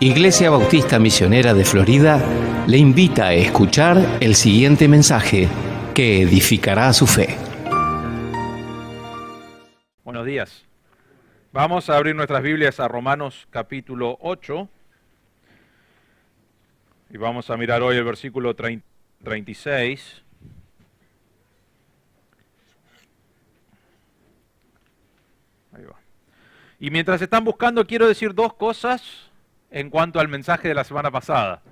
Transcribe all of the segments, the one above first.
Iglesia Bautista Misionera de Florida le invita a escuchar el siguiente mensaje que edificará su fe. Buenos días. Vamos a abrir nuestras Biblias a Romanos capítulo 8 y vamos a mirar hoy el versículo 36. Ahí va. Y mientras están buscando, quiero decir dos cosas en cuanto al mensaje de la semana pasada.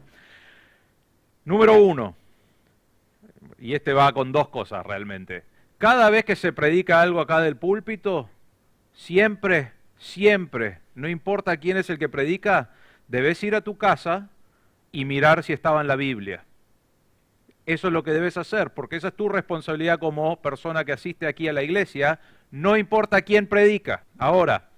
Número uno, y este va con dos cosas realmente. Cada vez que se predica algo acá del púlpito, siempre, no importa quién es el que predica, debes ir a tu casa y mirar si estaba en la Biblia. Eso es lo que debes hacer, porque esa es tu responsabilidad como persona que asiste aquí a la iglesia, no importa quién predica. Ahora,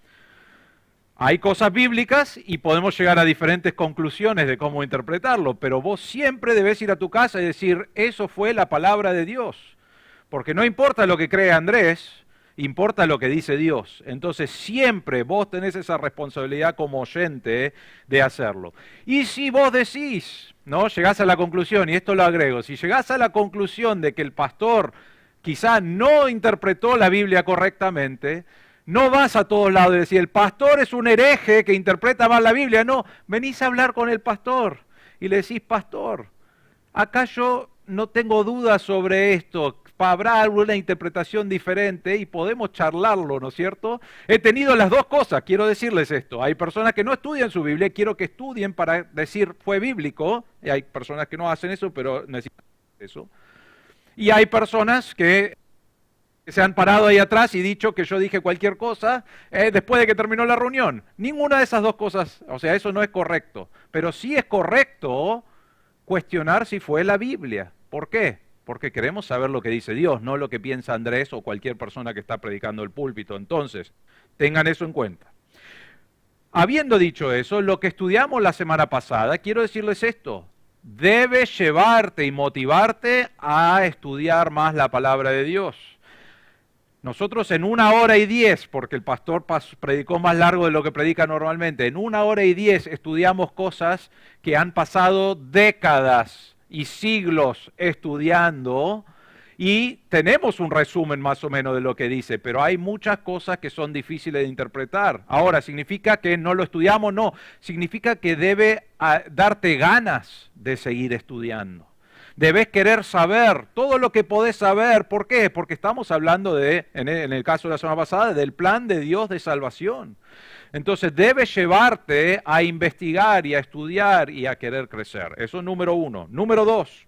hay cosas bíblicas y podemos llegar a diferentes conclusiones de cómo interpretarlo, pero vos siempre debes ir a tu casa y decir, eso fue la palabra de Dios. Porque no importa lo que cree Andrés, importa lo que dice Dios. Entonces siempre vos tenés esa responsabilidad como oyente de hacerlo. Y si vos decís, ¿no? Llegás a la conclusión, y esto lo agrego, si llegás a la conclusión de que el pastor quizá no interpretó la Biblia correctamente, no vas a todos lados y decir, el pastor es un hereje que interpreta mal la Biblia. No, venís a hablar con el pastor y le decís, pastor, acá yo no tengo dudas sobre esto, habrá alguna interpretación diferente y podemos charlarlo, ¿no es cierto? He tenido las dos cosas, quiero decirles esto. Hay personas que no estudian su Biblia, quiero que estudien para decir fue bíblico, y hay personas que no hacen eso, pero necesitan eso. Y hay personas que se han parado ahí atrás y dicho que yo dije cualquier cosa después de que terminó la reunión. Ninguna de esas dos cosas, o sea, eso no es correcto. Pero sí es correcto cuestionar si fue la Biblia. ¿Por qué? Porque queremos saber lo que dice Dios, no lo que piensa Andrés o cualquier persona que está predicando el púlpito. Entonces, tengan eso en cuenta. Habiendo dicho eso, lo que estudiamos la semana pasada, quiero decirles esto. Debe llevarte y motivarte a estudiar más la palabra de Dios. Nosotros en 1 hora y 10, porque el pastor predicó más largo de lo que predica normalmente, en 1 hora y 10 estudiamos cosas que han pasado décadas y siglos estudiando y tenemos un resumen más o menos de lo que dice, pero hay muchas cosas que son difíciles de interpretar. Ahora, ¿significa que no lo estudiamos? No, significa que debe darte ganas de seguir estudiando. Debes querer saber todo lo que podés saber. ¿Por qué? Porque estamos hablando en el caso de la semana pasada, del plan de Dios de salvación. Entonces debes llevarte a investigar y a estudiar y a querer crecer. Eso es número uno. Número dos.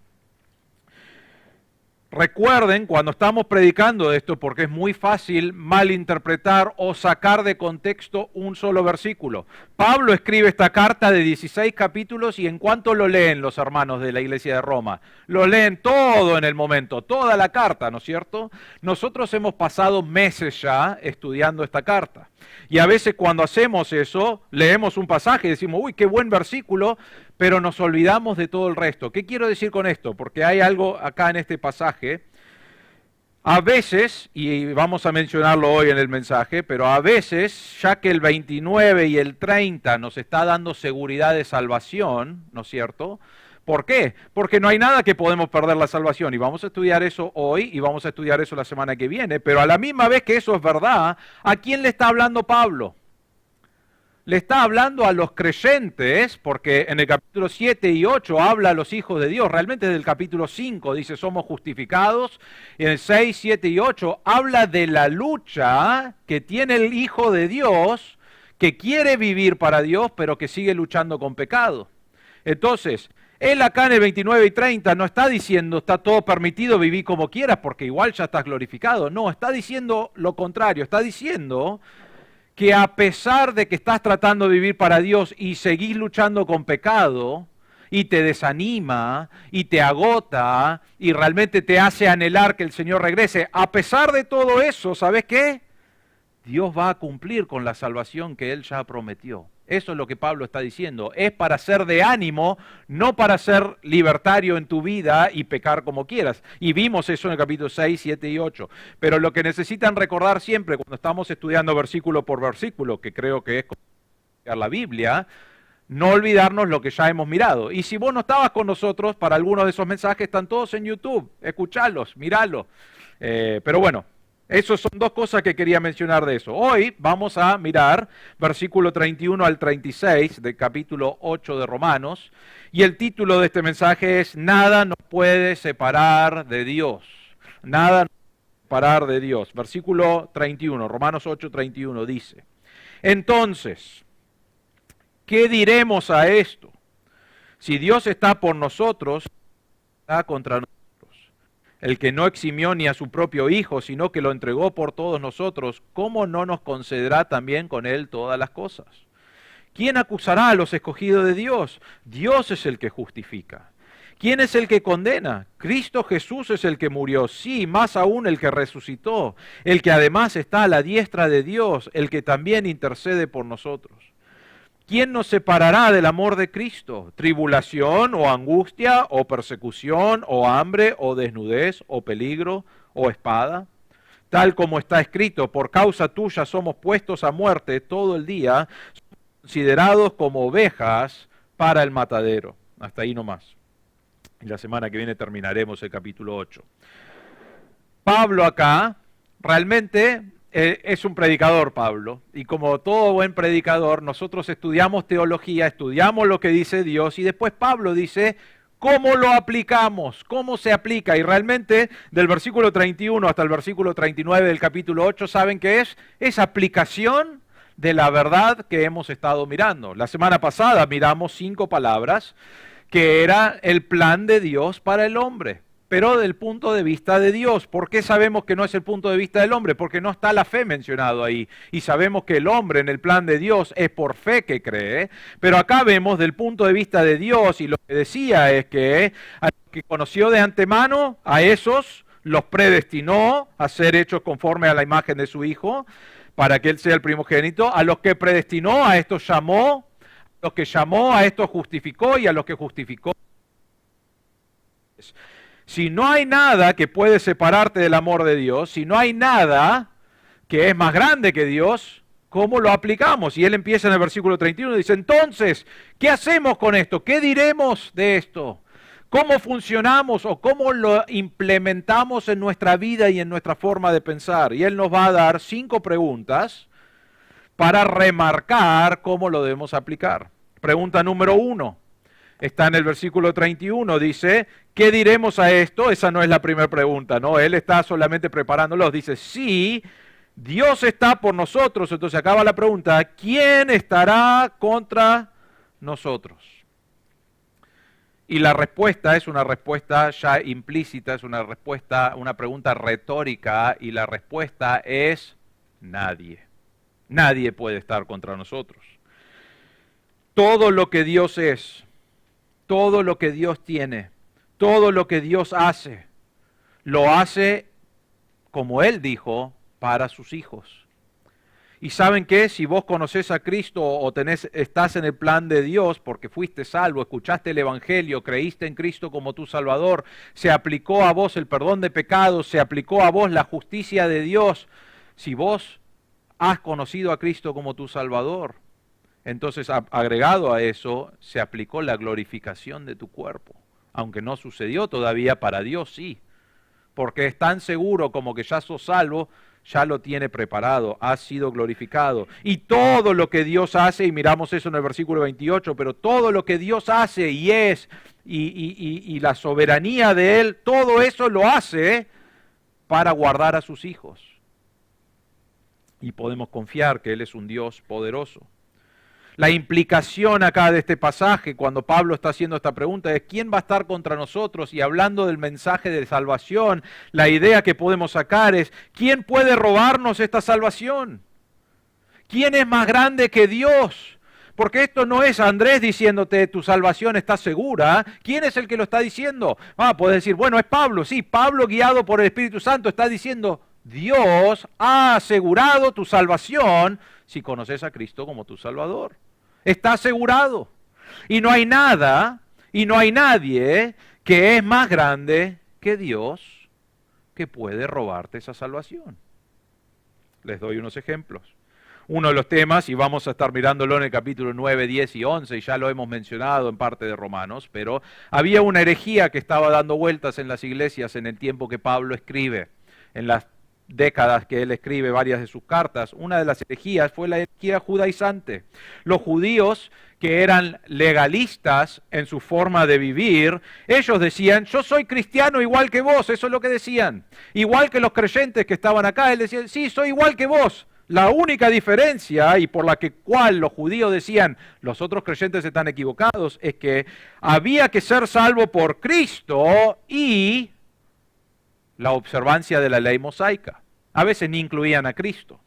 Recuerden, cuando estamos predicando esto, porque es muy fácil malinterpretar o sacar de contexto un solo versículo. Pablo escribe esta carta de 16 capítulos y ¿en cuánto lo leen los hermanos de la iglesia de Roma? Lo leen todo en el momento, toda la carta, ¿no es cierto? Nosotros hemos pasado meses ya estudiando esta carta. Y a veces cuando hacemos eso, leemos un pasaje y decimos, uy, qué buen versículo, pero nos olvidamos de todo el resto. ¿Qué quiero decir con esto? Porque hay algo acá en este pasaje. A veces, y vamos a mencionarlo hoy en el mensaje, pero a veces, ya que el 29 y el 30 nos está dando seguridad de salvación, ¿no es cierto? ¿Por qué? Porque no hay nada que podemos perder la salvación y vamos a estudiar eso hoy y vamos a estudiar eso la semana que viene, pero a la misma vez que eso es verdad, ¿a quién le está hablando Pablo? Le está hablando a los creyentes, porque en el capítulo 7 y 8 habla a los hijos de Dios, realmente desde el capítulo 5 dice somos justificados, y en el 6, 7 y 8 habla de la lucha que tiene el Hijo de Dios, que quiere vivir para Dios, pero que sigue luchando con pecado. Entonces, él acá en el 29 y 30 no está diciendo está todo permitido, viví como quieras, porque igual ya estás glorificado. No, está diciendo lo contrario, está diciendo que a pesar de que estás tratando de vivir para Dios y seguís luchando con pecado, y te desanima, y te agota, y realmente te hace anhelar que el Señor regrese, a pesar de todo eso, ¿sabes qué? Dios va a cumplir con la salvación que Él ya prometió. Eso es lo que Pablo está diciendo. Es para ser de ánimo, no para ser libertario en tu vida y pecar como quieras. Y vimos eso en el capítulo 6, 7 y 8. Pero lo que necesitan recordar siempre cuando estamos estudiando versículo por versículo, que creo que es la Biblia, no olvidarnos lo que ya hemos mirado. Y si vos no estabas con nosotros, para algunos de esos mensajes están todos en YouTube, escuchalos, miralos. Pero bueno, esas son dos cosas que quería mencionar de eso. Hoy vamos a mirar versículo 31 al 36 del capítulo 8 de Romanos, y el título de este mensaje es Nada nos puede separar de Dios. Nada nos puede separar de Dios. Versículo 31, Romanos 8, 31 dice: Entonces, ¿qué diremos a esto? Si Dios está por nosotros, está contra nosotros. El que no eximió ni a su propio Hijo, sino que lo entregó por todos nosotros, ¿cómo no nos concederá también con Él todas las cosas? ¿Quién acusará a los escogidos de Dios? Dios es el que justifica. ¿Quién es el que condena? Cristo Jesús es el que murió, sí, más aún el que resucitó, el que además está a la diestra de Dios, el que también intercede por nosotros. ¿Quién nos separará del amor de Cristo? ¿Tribulación o angustia o persecución o hambre o desnudez o peligro o espada? Tal como está escrito, por causa tuya somos puestos a muerte todo el día, considerados como ovejas para el matadero. Hasta ahí nomás. Y la semana que viene terminaremos el capítulo 8. Pablo acá realmente es un predicador, Pablo, y como todo buen predicador, nosotros estudiamos teología, estudiamos lo que dice Dios, y después Pablo dice cómo lo aplicamos, cómo se aplica, y realmente del versículo 31 hasta el versículo 39 del capítulo 8, ¿saben qué es? Es aplicación de la verdad que hemos estado mirando. La semana pasada miramos 5 palabras, que era el plan de Dios para el hombre, pero del punto de vista de Dios. ¿Por qué sabemos que no es el punto de vista del hombre? Porque no está la fe mencionado ahí. Y sabemos que el hombre en el plan de Dios es por fe que cree. Pero acá vemos del punto de vista de Dios, y lo que decía es que a los que conoció de antemano, a esos los predestinó a ser hechos conforme a la imagen de su Hijo, para que Él sea el primogénito. A los que predestinó, a estos llamó. A los que llamó, a estos justificó. Y a los que justificó. Si no hay nada que puede separarte del amor de Dios, si no hay nada que es más grande que Dios, ¿cómo lo aplicamos? Y él empieza en el versículo 31 y dice, entonces, ¿qué hacemos con esto? ¿Qué diremos de esto? ¿Cómo funcionamos o cómo lo implementamos en nuestra vida y en nuestra forma de pensar? Y él nos va a dar 5 preguntas para remarcar cómo lo debemos aplicar. Pregunta número 1. Está en el versículo 31, dice, ¿qué diremos a esto? Esa no es la primera pregunta, ¿no? Él está solamente preparándolos. Dice, sí, Dios está por nosotros. Entonces acaba la pregunta, ¿quién estará contra nosotros? Y la respuesta es una respuesta ya implícita, es una respuesta, una pregunta retórica, y la respuesta es nadie. Nadie puede estar contra nosotros. Todo lo que Dios es, todo lo que Dios tiene, todo lo que Dios hace, lo hace, como Él dijo, para sus hijos. Y ¿saben qué? Si vos conocés a Cristo o estás en el plan de Dios porque fuiste salvo, escuchaste el Evangelio, creíste en Cristo como tu Salvador, se aplicó a vos el perdón de pecados, se aplicó a vos la justicia de Dios, si vos has conocido a Cristo como tu Salvador, entonces, agregado a eso, se aplicó la glorificación de tu cuerpo. Aunque no sucedió todavía, para Dios sí. Porque es tan seguro como que ya sos salvo, ya lo tiene preparado, ha sido glorificado. Y todo lo que Dios hace, y miramos eso en el versículo 28, pero todo lo que Dios hace y es, y la soberanía de Él, todo eso lo hace para guardar a sus hijos. Y podemos confiar que Él es un Dios poderoso. La implicación acá de este pasaje, cuando Pablo está haciendo esta pregunta, es ¿quién va a estar contra nosotros? Y hablando del mensaje de salvación, la idea que podemos sacar es ¿quién puede robarnos esta salvación? ¿Quién es más grande que Dios? Porque esto no es Andrés diciéndote tu salvación está segura. ¿Quién es el que lo está diciendo? Puedes decir, bueno, es Pablo. Sí, Pablo guiado por el Espíritu Santo está diciendo, Dios ha asegurado tu salvación si conoces a Cristo como tu Salvador. Está asegurado. Y no hay nada, y no hay nadie que es más grande que Dios que puede robarte esa salvación. Les doy unos ejemplos. uno de los temas, y vamos a estar mirándolo en el capítulo 9, 10 y 11, y ya lo hemos mencionado en parte de Romanos, pero había una herejía que estaba dando vueltas en las iglesias en el tiempo que Pablo escribe, en las décadas que él escribe varias de sus cartas. Una de las herejías fue la herejía judaizante. Los judíos, que eran legalistas en su forma de vivir, ellos decían, yo soy cristiano igual que vos, eso es lo que decían. Igual que los creyentes que estaban acá, él decía, sí, soy igual que vos. La única diferencia, y por la cual los judíos decían, los otros creyentes están equivocados, es que había que ser salvo por Cristo y la observancia de la ley mosaica. A veces ni incluían a Cristo.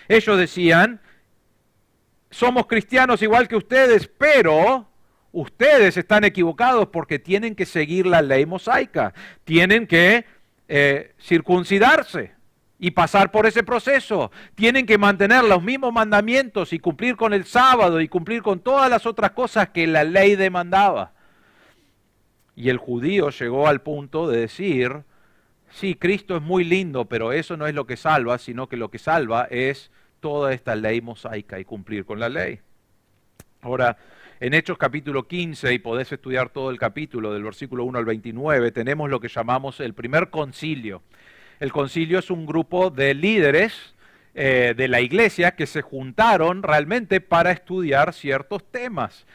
Ellos decían, somos cristianos igual que ustedes, pero ustedes están equivocados porque tienen que seguir la ley mosaica, tienen que circuncidarse y pasar por ese proceso, tienen que mantener los mismos mandamientos y cumplir con el sábado y cumplir con todas las otras cosas que la ley demandaba. Y el judío llegó al punto de decir, sí, Cristo es muy lindo, pero eso no es lo que salva, sino que lo que salva es toda esta ley mosaica y cumplir con la ley. Ahora, en Hechos capítulo 15, y podés estudiar todo el capítulo del versículo 1 al 29, tenemos lo que llamamos el primer concilio. El concilio es un grupo de líderes de la iglesia que se juntaron realmente para estudiar ciertos temas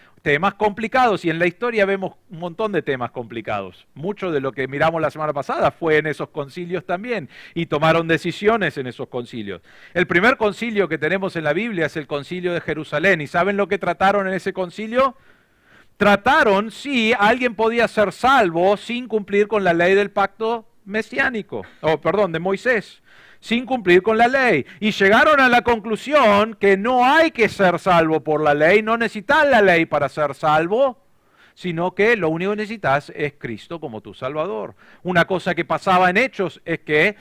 complicados, y en la historia vemos un montón de temas complicados. Mucho de lo que miramos la semana pasada fue en esos concilios también, y tomaron decisiones en esos concilios. El primer concilio que tenemos en la Biblia es el concilio de Jerusalén, ¿y saben lo que trataron en ese concilio? Trataron si alguien podía ser salvo sin cumplir con la ley del pacto mesiánico, de Moisés, sin cumplir con la ley. Y llegaron a la conclusión que no hay que ser salvo por la ley, no necesitas la ley para ser salvo, sino que lo único que necesitas es Cristo como tu Salvador. Una cosa que pasaba en Hechos es que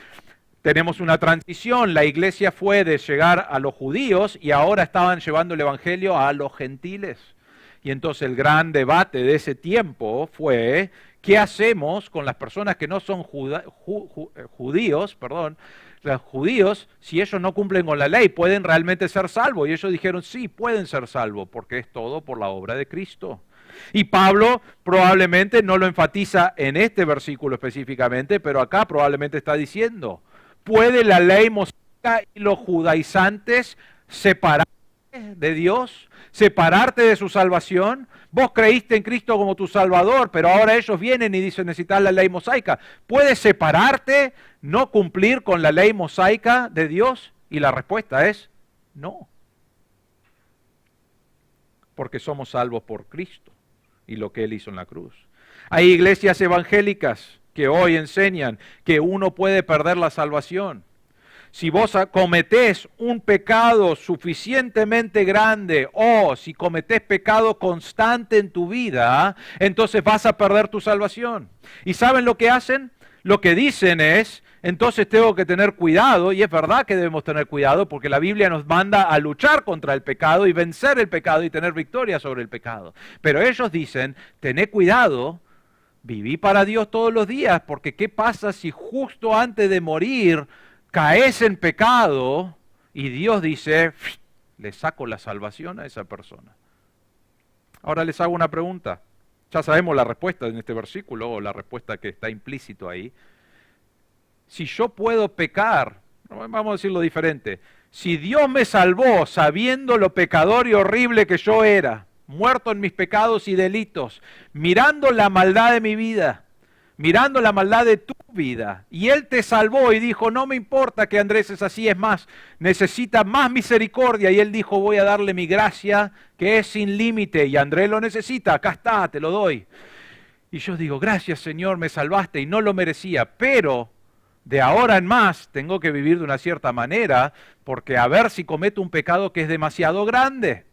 tenemos una transición, la iglesia fue de llegar a los judíos y ahora estaban llevando el evangelio a los gentiles. Y entonces el gran debate de ese tiempo fue, ¿qué hacemos con las personas que no son judíos, los judíos, si ellos no cumplen con la ley, pueden realmente ser salvos? Y ellos dijeron, sí, pueden ser salvos, porque es todo por la obra de Cristo. Y Pablo probablemente no lo enfatiza en este versículo específicamente, pero acá probablemente está diciendo, ¿puede la ley mosaica y los judaizantes separarte de Dios? ¿Separarte de su salvación? Vos creíste en Cristo como tu Salvador, pero ahora ellos vienen y dicen necesitas la ley mosaica. ¿Puedes separarte, no cumplir con la ley mosaica de Dios? Y la respuesta es no. Porque somos salvos por Cristo y lo que Él hizo en la cruz. Hay iglesias evangélicas que hoy enseñan que uno puede perder la salvación. Si vos cometés un pecado suficientemente grande o si cometés pecado constante en tu vida, entonces vas a perder tu salvación. ¿Y saben lo que hacen? Lo que dicen es, entonces tengo que tener cuidado, y es verdad que debemos tener cuidado porque la Biblia nos manda a luchar contra el pecado y vencer el pecado y tener victoria sobre el pecado. Pero ellos dicen, tené cuidado, viví para Dios todos los días, porque ¿qué pasa si justo antes de morir caes en pecado y Dios dice, le saco la salvación a esa persona? Ahora les hago una pregunta. Ya sabemos la respuesta en este versículo, o la respuesta que está implícito ahí. Si yo puedo pecar, vamos a decirlo diferente, si Dios me salvó sabiendo lo pecador y horrible que yo era, muerto en mis pecados y delitos, mirando la maldad de mi vida, mirando la maldad de tu vida, y Él te salvó y dijo, no me importa que Andrés es así, es más, necesita más misericordia, y Él dijo, voy a darle mi gracia que es sin límite, y Andrés lo necesita, acá está, te lo doy. Y yo digo, gracias Señor, me salvaste y no lo merecía, pero de ahora en más tengo que vivir de una cierta manera, porque a ver si cometo un pecado que es demasiado grande.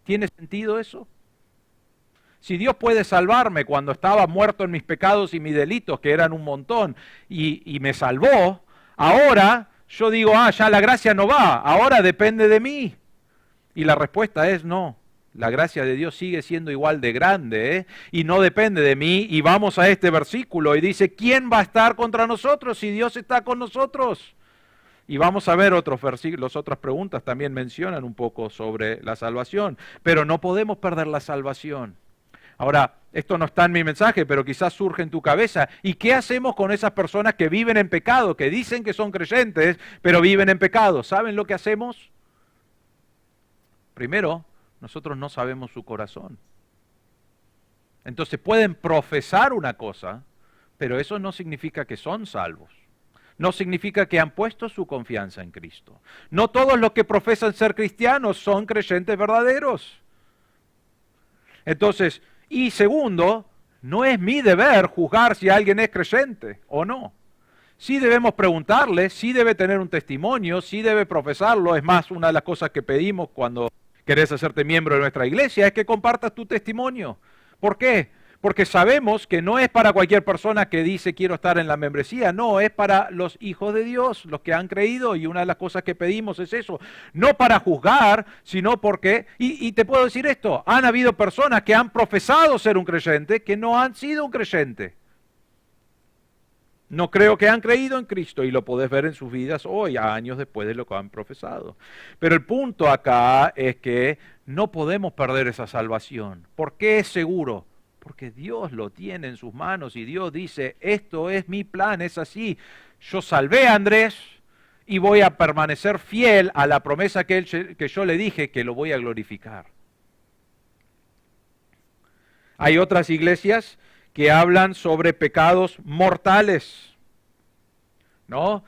¿Tiene sentido eso? Si Dios puede salvarme cuando estaba muerto en mis pecados y mis delitos, que eran un montón, y me salvó, ahora yo digo, ya la gracia no va, ahora depende de mí. Y la respuesta es no, la gracia de Dios sigue siendo igual de grande, y no depende de mí. Y vamos a este versículo y dice, ¿quién va a estar contra nosotros si Dios está con nosotros? Y vamos a ver otros versículos, otras preguntas también mencionan un poco sobre la salvación, pero no podemos perder la salvación. Ahora, esto no está en mi mensaje, pero quizás surge en tu cabeza. ¿Y qué hacemos con esas personas que viven en pecado, que dicen que son creyentes, pero viven en pecado? ¿Saben lo que hacemos? Primero, nosotros no sabemos su corazón. Entonces pueden profesar una cosa, pero eso no significa que son salvos. No significa que han puesto su confianza en Cristo. No todos los que profesan ser cristianos son creyentes verdaderos. Entonces, y segundo, no es mi deber juzgar si alguien es creyente o no. Sí debemos preguntarle, sí debe tener un testimonio, sí debe profesarlo. Es más, una de las cosas que pedimos cuando querés hacerte miembro de nuestra iglesia es que compartas tu testimonio. ¿Por qué? Porque sabemos que no es para cualquier persona que dice quiero estar en la membresía, no, es para los hijos de Dios, los que han creído, y una de las cosas que pedimos es eso, no para juzgar, sino porque, y te puedo decir esto, han habido personas que han profesado ser un creyente que no han sido un creyente. No creo que han creído en Cristo y lo podés ver en sus vidas hoy, años después de lo que han profesado. Pero el punto acá es que no podemos perder esa salvación. ¿Por qué es seguro? Porque Dios lo tiene en sus manos y Dios dice, esto es mi plan, es así. Yo salvé a Andrés y voy a permanecer fiel a la promesa que yo le dije, que lo voy a glorificar. Hay otras iglesias que hablan sobre pecados mortales, ¿no?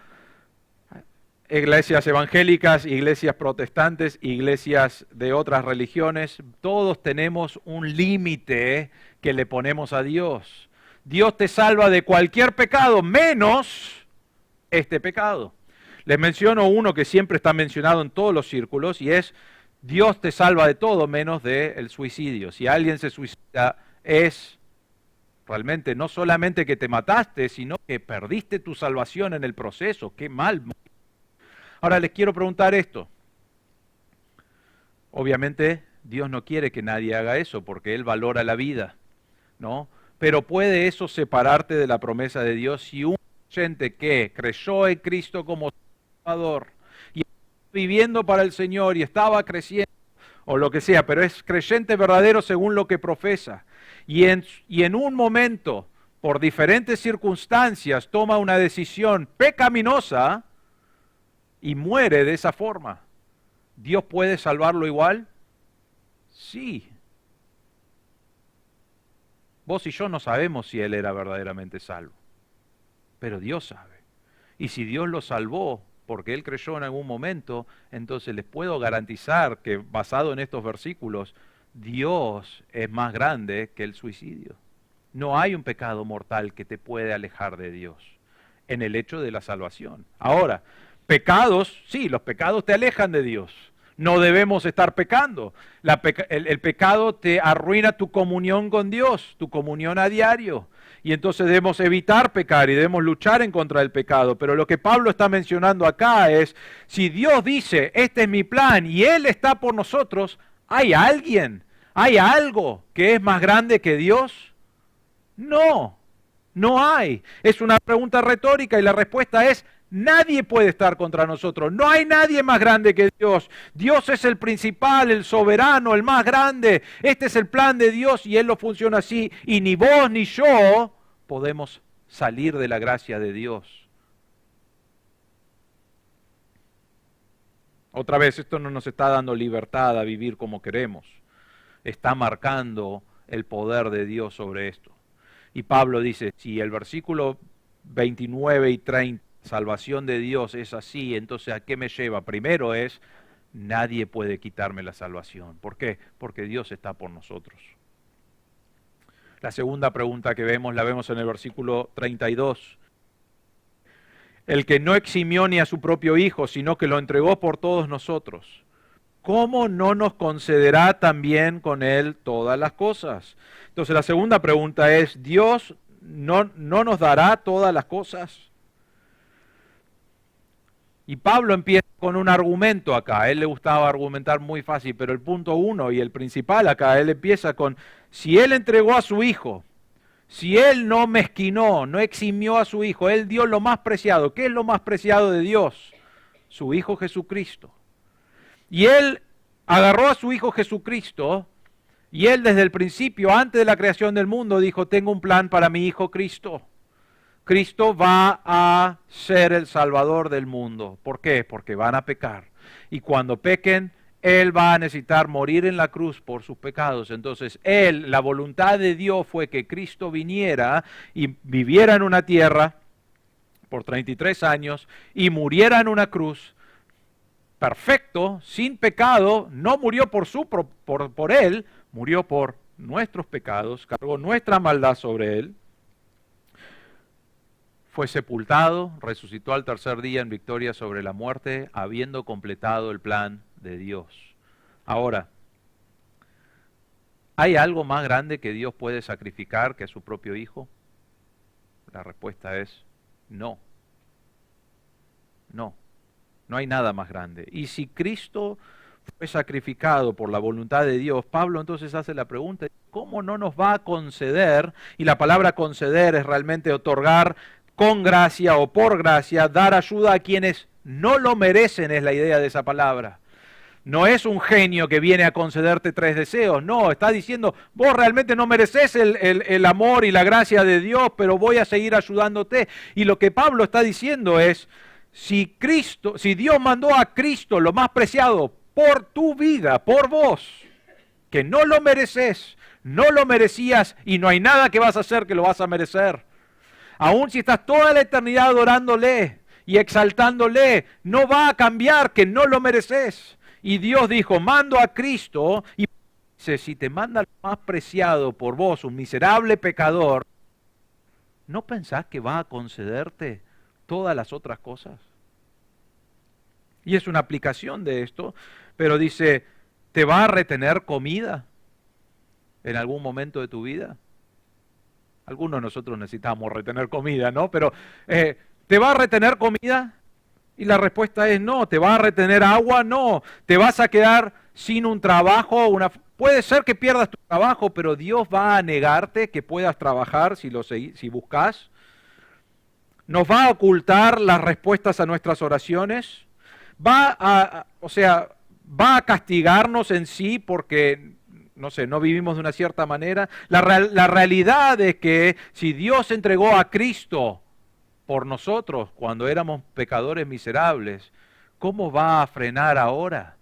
Iglesias evangélicas, iglesias protestantes, iglesias de otras religiones, todos tenemos un límite que le ponemos a Dios. Dios te salva de cualquier pecado, menos este pecado. Les menciono uno que siempre está mencionado en todos los círculos y es, Dios te salva de todo menos del suicidio. Si alguien se suicida, es realmente no solamente que te mataste, sino que perdiste tu salvación en el proceso. ¡Qué mal! Ahora les quiero preguntar esto. Obviamente Dios no quiere que nadie haga eso porque Él valora la vida, ¿no? Pero ¿puede eso separarte de la promesa de Dios si un creyente que creyó en Cristo como Salvador y estaba viviendo para el Señor y estaba creciendo o lo que sea, pero es creyente verdadero según lo que profesa y en un momento, por diferentes circunstancias, toma una decisión pecaminosa y muere de esa forma? ¿Dios puede salvarlo igual? Sí. Vos y yo no sabemos si él era verdaderamente salvo, pero Dios sabe. Y si Dios lo salvó porque él creyó en algún momento, entonces les puedo garantizar que basado en estos versículos, Dios es más grande que el suicidio. No hay un pecado mortal que te puede alejar de Dios en el hecho de la salvación. Ahora, pecados, sí, los pecados te alejan de Dios. No debemos estar pecando. El pecado te arruina tu comunión con Dios, tu comunión a diario. Y entonces debemos evitar pecar y debemos luchar en contra del pecado. Pero lo que Pablo está mencionando acá es, si Dios dice, este es mi plan y Él está por nosotros, ¿hay alguien, hay algo que es más grande que Dios? No, no hay. Es una pregunta retórica y la respuesta es, nadie puede estar contra nosotros. No hay nadie más grande que Dios. Dios es el principal, el soberano, el más grande. Este es el plan de Dios y Él lo funciona así. Y ni vos ni yo podemos salir de la gracia de Dios. Otra vez, esto no nos está dando libertad a vivir como queremos. Está marcando el poder de Dios sobre esto. Y Pablo dice, si el versículo 29 y 30, salvación de Dios es así, entonces ¿a qué me lleva? Primero es, nadie puede quitarme la salvación. ¿Por qué? Porque Dios está por nosotros. La segunda pregunta que vemos, la vemos en el versículo 32. El que no eximió ni a su propio Hijo, sino que lo entregó por todos nosotros, ¿cómo no nos concederá también con Él todas las cosas? Entonces la segunda pregunta es, ¿Dios no nos dará todas las cosas? Y Pablo empieza con un argumento acá. A él le gustaba argumentar muy fácil, pero el punto uno y el principal acá, él empieza con, si Él entregó a su Hijo, si Él no mezquinó, no eximió a su Hijo, Él dio lo más preciado. ¿Qué es lo más preciado de Dios? su Hijo Jesucristo. Y Él agarró a su Hijo Jesucristo y Él desde el principio, antes de la creación del mundo, dijo, tengo un plan para mi Hijo Cristo. Cristo va a ser el Salvador del mundo. ¿Por qué? Porque van a pecar. Y cuando pequen, Él va a necesitar morir en la cruz por sus pecados. Entonces, la voluntad de Dios fue que Cristo viniera y viviera en una tierra por 33 años y muriera en una cruz, perfecto, sin pecado, no murió por Él, murió por nuestros pecados, cargó nuestra maldad sobre Él, fue sepultado, resucitó al tercer día en victoria sobre la muerte, habiendo completado el plan de Dios. Ahora, ¿hay algo más grande que Dios puede sacrificar que a su propio Hijo? La respuesta es no. No, no hay nada más grande. Y si Cristo fue sacrificado por la voluntad de Dios, Pablo entonces hace la pregunta, ¿cómo no nos va a conceder? Y la palabra conceder es realmente otorgar con gracia o por gracia, dar ayuda a quienes no lo merecen, es la idea de esa palabra. No es un genio que viene a concederte 3 deseos, no, está diciendo, vos realmente no mereces el amor y la gracia de Dios, pero voy a seguir ayudándote. Y lo que Pablo está diciendo es, si Dios mandó a Cristo, lo más preciado, por tu vida, por vos, que no lo mereces, no lo merecías y no hay nada que vas a hacer que lo vas a merecer. Aun si estás toda la eternidad adorándole y exaltándole, no va a cambiar que no lo mereces. Y Dios dijo, mando a Cristo, y dice, si te manda lo más preciado por vos, un miserable pecador, ¿no pensás que va a concederte todas las otras cosas? Y es una aplicación de esto, pero dice, ¿te va a retener comida en algún momento de tu vida? Algunos de nosotros necesitamos retener comida, ¿no? Pero, ¿te va a retener comida? Y la respuesta es no. ¿Te va a retener agua? No. ¿Te vas a quedar sin un trabajo? Puede ser que pierdas tu trabajo, pero Dios va a negarte que puedas trabajar si buscas. ¿Nos va a ocultar las respuestas a nuestras oraciones? ¿Va a castigarnos en sí porque no vivimos de una cierta manera? La realidad es que si Dios entregó a Cristo por nosotros cuando éramos pecadores miserables, ¿cómo va a frenar ahora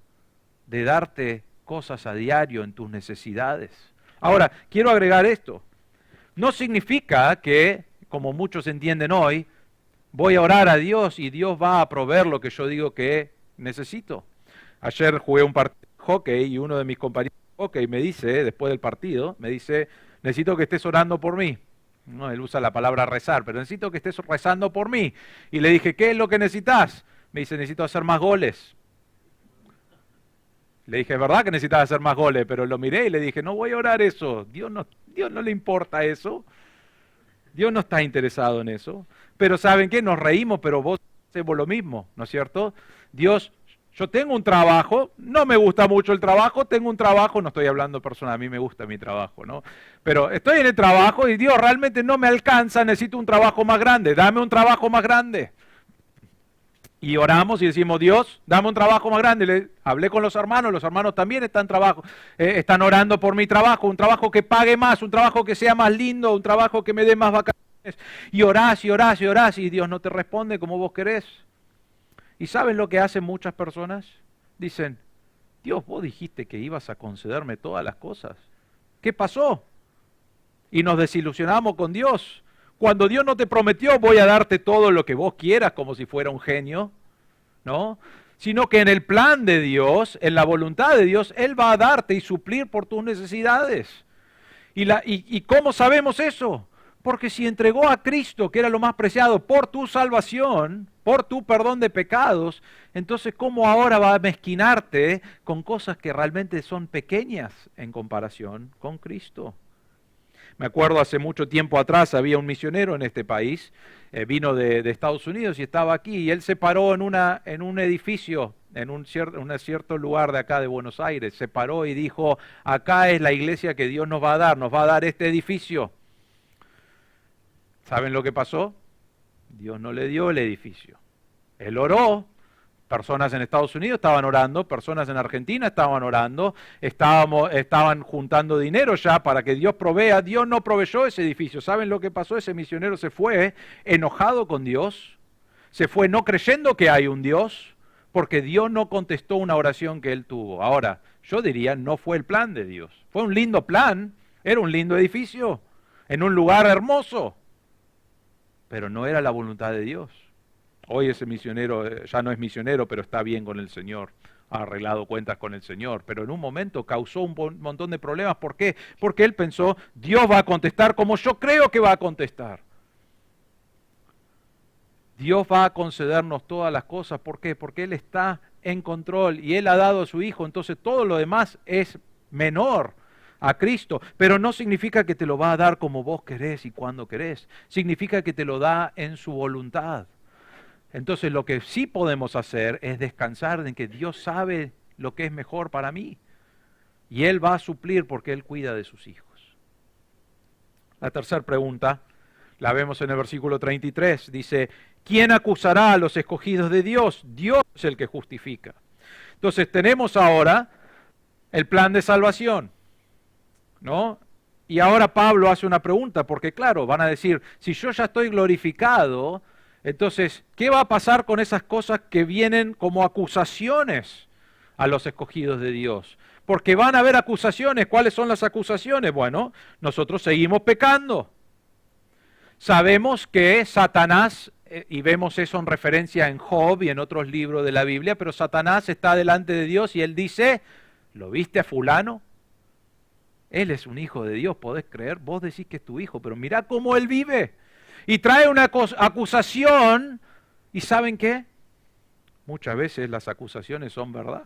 de darte cosas a diario en tus necesidades? Ahora, quiero agregar esto. No significa que, como muchos entienden hoy, voy a orar a Dios y Dios va a proveer lo que yo digo que necesito. Ayer jugué un partido de hockey y uno de mis compañeros de hockey me dice, después del partido, me dice, necesito que estés orando por mí. No, él usa la palabra rezar, pero necesito que estés rezando por mí. Y le dije, ¿qué es lo que necesitas? Me dice, necesito hacer más goles. Le dije, es verdad que necesitas hacer más goles, pero lo miré y le dije, no voy a orar eso. Dios no le importa eso. Dios no está interesado en eso. Pero ¿saben qué? Nos reímos, pero vos hacemos lo mismo, ¿no es cierto? Dios, yo tengo un trabajo, no me gusta mucho el trabajo, tengo un trabajo, no estoy hablando personal, a mí me gusta mi trabajo, ¿no? Pero estoy en el trabajo y Dios realmente no me alcanza, necesito un trabajo más grande, dame un trabajo más grande. Y oramos y decimos, Dios, dame un trabajo más grande. Hablé con los hermanos también están orando por mi trabajo, un trabajo que pague más, un trabajo que sea más lindo, un trabajo que me dé más vacaciones. Y orás y orás y orás y Dios no te responde como vos querés. ¿Y saben lo que hacen muchas personas? Dicen, Dios, vos dijiste que ibas a concederme todas las cosas. ¿Qué pasó? Y nos desilusionamos con Dios. Cuando Dios no te prometió, voy a darte todo lo que vos quieras, como si fuera un genio, ¿no? Sino que en el plan de Dios, en la voluntad de Dios, Él va a darte y suplir por tus necesidades. ¿Y cómo sabemos eso? Porque si entregó a Cristo, que era lo más preciado, por tu salvación, por tu perdón de pecados, entonces ¿cómo ahora va a mezquinarte con cosas que realmente son pequeñas en comparación con Cristo? Me acuerdo hace mucho tiempo atrás había un misionero en este país, vino de Estados Unidos y estaba aquí, y él se paró en un edificio, en un cierto lugar de acá de Buenos Aires, se paró y dijo, acá es la iglesia que Dios nos va a dar este edificio. ¿Saben lo que pasó? Dios no le dio el edificio. Él oró, Personas en Estados Unidos estaban orando, personas en Argentina estaban orando, estaban juntando dinero ya para que Dios provea. Dios no proveyó ese edificio. ¿Saben lo que pasó? Ese misionero se fue enojado con Dios, se fue no creyendo que hay un Dios, porque Dios no contestó una oración que él tuvo. Ahora, yo diría, no fue el plan de Dios. Fue un lindo plan, era un lindo edificio, en un lugar hermoso, pero no era la voluntad de Dios. Hoy ese misionero ya no es misionero, pero está bien con el Señor, ha arreglado cuentas con el Señor, pero en un momento causó un montón de problemas. ¿Por qué? Porque él pensó, Dios va a contestar como yo creo que va a contestar. Dios va a concedernos todas las cosas. ¿Por qué? Porque Él está en control y Él ha dado a su Hijo, entonces todo lo demás es menor a Cristo, pero no significa que te lo va a dar como vos querés y cuando querés, significa que te lo da en su voluntad. Entonces lo que sí podemos hacer es descansar en que Dios sabe lo que es mejor para mí y Él va a suplir porque Él cuida de sus hijos. La tercera pregunta la vemos en el versículo 33, dice, ¿quién acusará a los escogidos de Dios? Dios es el que justifica. Entonces tenemos ahora el plan de salvación, ¿no? Y ahora Pablo hace una pregunta, porque claro, van a decir, si yo ya estoy glorificado, entonces, ¿qué va a pasar con esas cosas que vienen como acusaciones a los escogidos de Dios? Porque van a haber acusaciones. ¿Cuáles son las acusaciones? Bueno, nosotros seguimos pecando. Sabemos que Satanás, y vemos eso en referencia en Job y en otros libros de la Biblia, pero Satanás está delante de Dios y él dice, ¿lo viste a fulano? Él es un hijo de Dios, ¿podés creer? Vos decís que es tu hijo, pero mirá cómo él vive. Y trae una acusación, ¿y saben qué? Muchas veces las acusaciones son verdad,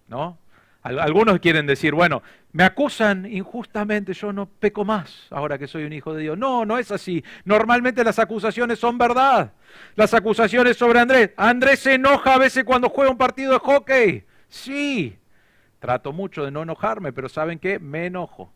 ¿no? Algunos quieren decir, bueno, me acusan injustamente, yo no peco más ahora que soy un hijo de Dios. No, no es así. Normalmente las acusaciones son verdad. Las acusaciones sobre Andrés. Andrés se enoja a veces cuando juega un partido de hockey. Sí, trato mucho de no enojarme, pero ¿saben qué? Me enojo.